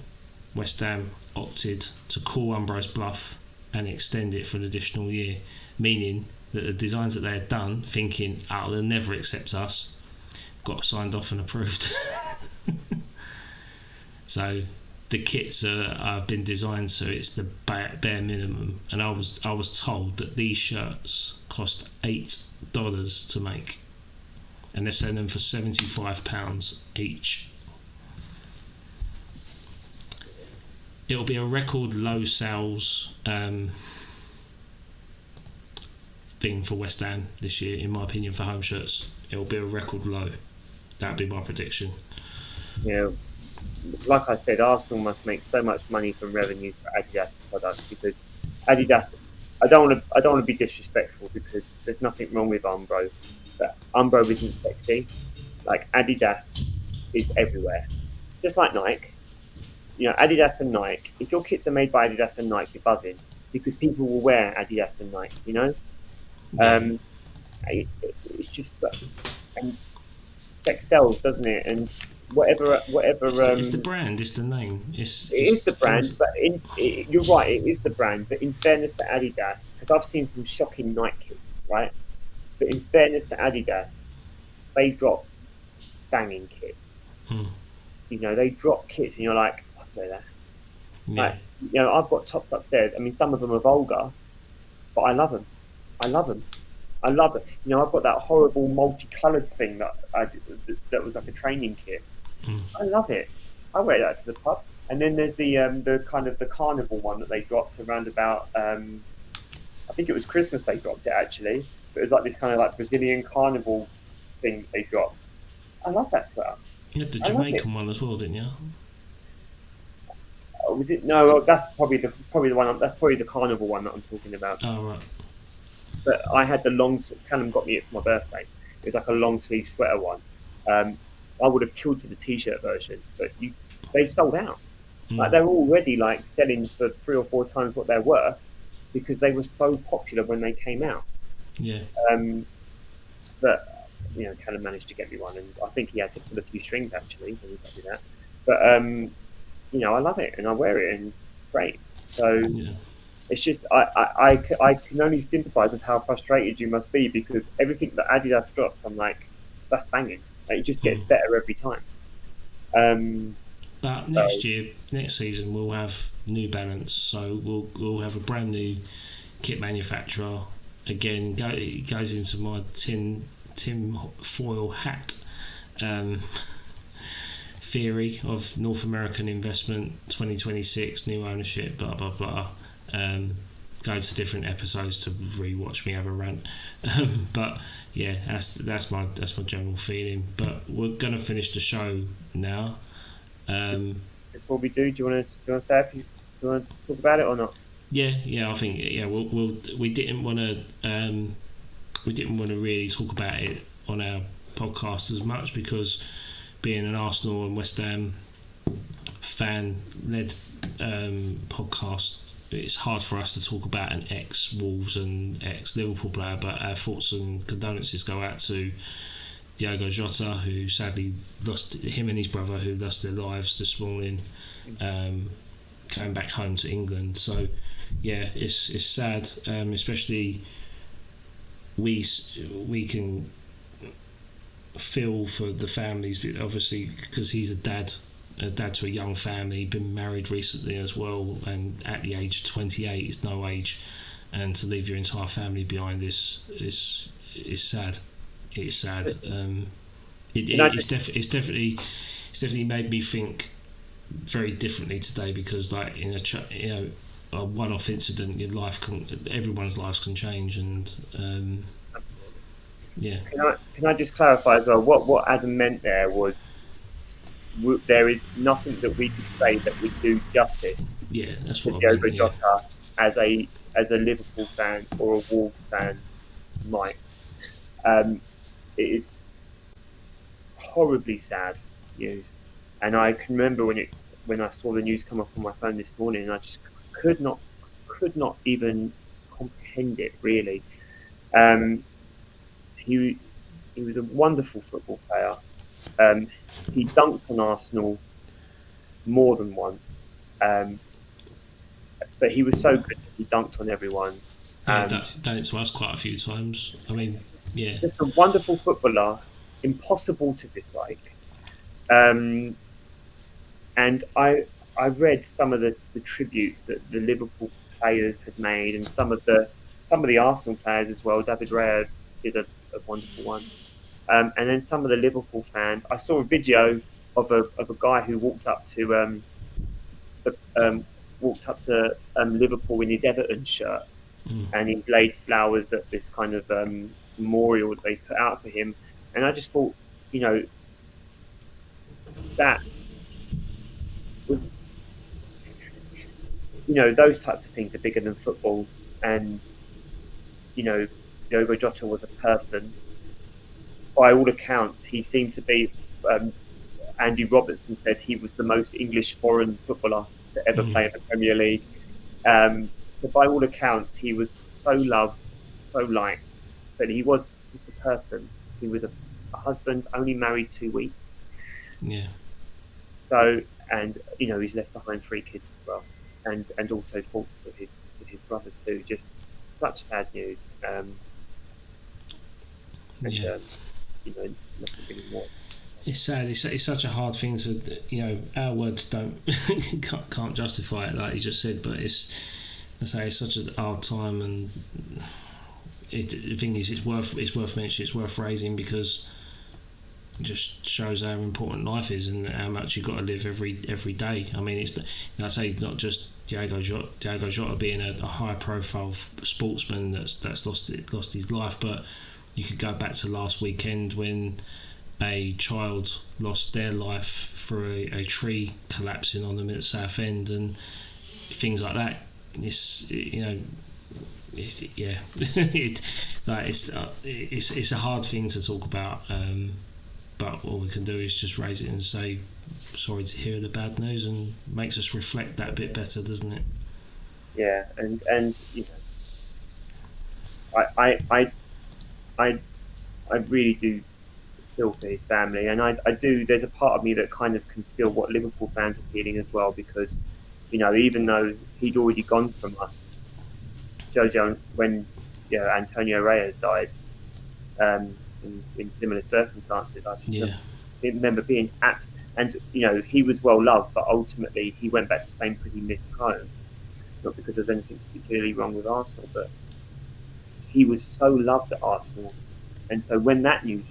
West Ham opted to call Umbro's bluff and extend it for an additional year, meaning that the designs that they had done, thinking, they'll never accept us, got signed off and approved. So the kits have been designed so it's the bare minimum, and I was told that these shirts cost $8 to make, and they're selling them for £75 each. It'll be a record low sales thing for West Ham this year, in my opinion, for home shirts. It'll be a record low. That'd be my prediction. Yeah, like I said, Arsenal must make so much money from revenue for Adidas products because Adidas. I don't want to be disrespectful because there's nothing wrong with Umbro, but Umbro isn't sexy. Like Adidas is everywhere, just like Nike. You know, Adidas and Nike. If your kits are made by Adidas and Nike, you're buzzing because people will wear Adidas and Nike. You know, it's just and sex sells, doesn't it? And whatever. It's the brand. It's the name. It is the brand, but you're right. It is the brand. But in fairness to Adidas, because I've seen some shocking Nike kits, right? But in fairness to Adidas, they drop banging kits. You know, they drop kits, and you're like, I know that. Yeah. Like, you know, I've got tops upstairs. I mean, some of them are vulgar, but I love them. I love them. I love it. You know, I've got that horrible multicoloured thing that that was like a training kit. I love it. I wear that to the pub. And then there's the kind of the carnival one that they dropped around about. I think it was Christmas they dropped it actually. But it was like this kind of like Brazilian carnival thing they dropped. I love that sweater. You had the Jamaican one as well, didn't you? Oh, was it? No, that's probably the one. That's probably the carnival one that I'm talking about. Oh right. But I had the long. Callum got me it for my birthday. It was like a long sleeve sweater one. I would have killed for the t-shirt version, but they sold out. Like they were already like selling for 3 or 4 times what they're worth because they were so popular when they came out. Yeah. But you know, Callum managed to get me one, and I think he had to pull a few strings actually when he got me that. But you know, I love it and I wear it and great. So it's just I can only sympathise with how frustrated you must be because everything that Adidas drops, I'm like, that's banging. Like, it just gets better every time. But next season, we'll have New Balance, so we'll have a brand new kit manufacturer. Again, it goes into my tin foil hat theory of North American investment, 2026, new ownership, blah blah blah. Go to different episodes to rewatch me have a rant, but yeah, that's my general feeling. But we're gonna finish the show now. Before we do you want to say if you want to talk about it or not? Yeah, I think we didn't want to really talk about it on our podcast as much because being an Arsenal and West Ham fan led podcast, it's hard for us to talk about an ex-Wolves and ex-Liverpool player, but our thoughts and condolences go out to Diogo Jota, who sadly lost, him and his brother, who lost their lives this morning, came back home to England. So yeah, it's sad, especially we can feel for the families, obviously, because he's a dad to a young family, been married recently as well, and at the age of 28 is no age, and to leave your entire family behind is sad. It's sad. It's definitely made me think very differently today, because like in a one-off incident, everyone's lives can change, and yeah. Can I just clarify as well? What Adam meant there was, there is nothing that we could say that would do justice Yeah, that's to what I Diogo mean. Jota as a Liverpool fan or a Wolves fan might. It is horribly sad news, and I can remember when I saw the news come up on my phone this morning, and I just could not even comprehend it really. He was a wonderful football player. He dunked on Arsenal more than once, but he was so good that he dunked on everyone. Yeah, done it to us quite a few times. I mean, yeah. Just a wonderful footballer, impossible to dislike. And I read some of the tributes that the Liverpool players had made, and some of the Arsenal players as well. David Raya did a wonderful one. And then some of the Liverpool fans. I saw a video of a guy who walked up to Liverpool in his Everton shirt, and he laid flowers at this kind of memorial that they put out for him. And I just thought, that was, those types of things are bigger than football. And Diogo Jota was a person. By all accounts, he seemed to be. Andy Robertson said he was the most English foreign footballer to ever play in the Premier League. So by all accounts, he was so loved, so liked, but he was just a person. He was a husband, only married 2 weeks. Yeah. So, and he's left behind 3 kids as well, and also thoughts with his brother too. Just such sad news. Yeah. Nothing really more. It's sad. It's such a hard thing to, our words can't justify it, like you just said. But it's such a hard time, and the thing is, it's worth mentioning. It's worth raising, because it just shows how important life is and how much you've got to live every day. I mean, it's not just Diogo Jota being a high profile sportsman that's lost his life, but you could go back to last weekend when a child lost their life for a tree collapsing on them at Southend, and things like that. It's it's a hard thing to talk about, but all we can do is just raise it and say sorry to hear the bad news, and makes us reflect that a bit better, doesn't it? Yeah, and I really do feel for his family, and I do. There's a part of me that kind of can feel what Liverpool fans are feeling as well, because even though he'd already gone from us, Jojo, when Antonio Reyes died, in similar circumstances, I remember being at, and he was well loved, but ultimately he went back to Spain because he missed home, not because there's anything particularly wrong with Arsenal, but he was so loved at Arsenal, and so when that news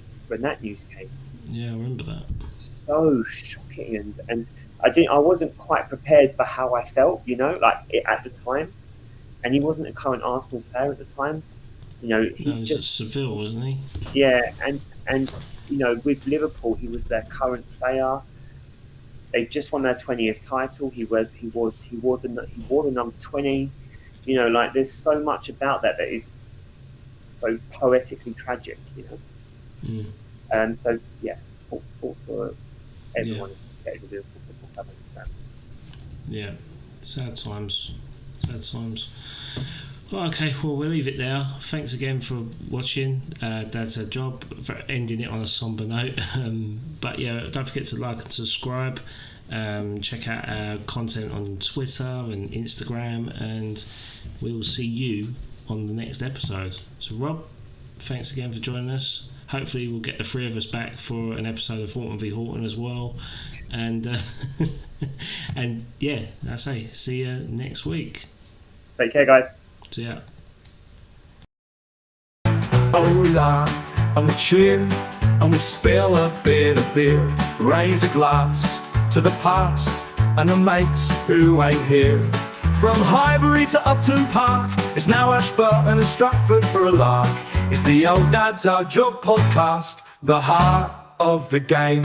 came, yeah, I remember that. So shocking, and I wasn't quite prepared for how I felt, at the time, and he wasn't a current Arsenal player at the time, he was just at Seville, wasn't he? Yeah, and with Liverpool, he was their current player. They just won their 20th title. He wore the number 20. There's so much about that is so poetically tragic. So yeah, thoughts for everyone associated with Liverpool Football Club and his family. Yeah, Sad times. Sad times. Well, okay, well, we'll leave it there. Thanks again for watching. That's a job for ending it on a somber note. But yeah, don't forget to like and subscribe. Check out our content on Twitter and Instagram, and we will see you on the next episode. So, Rob, thanks again for joining us. Hopefully, we'll get the three of us back for an episode of Horton v Horton as well. And and yeah, I say, see you next week. Take care, guys. See ya. Hola, and we cheer, and we spill a bit of beer. Raise a glass to the past, and the mates who ain't here. From Highbury to Upton Park, it's now Ashburton and Stratford for a lark. It's the Old Dads Our Job podcast, the heart of the game.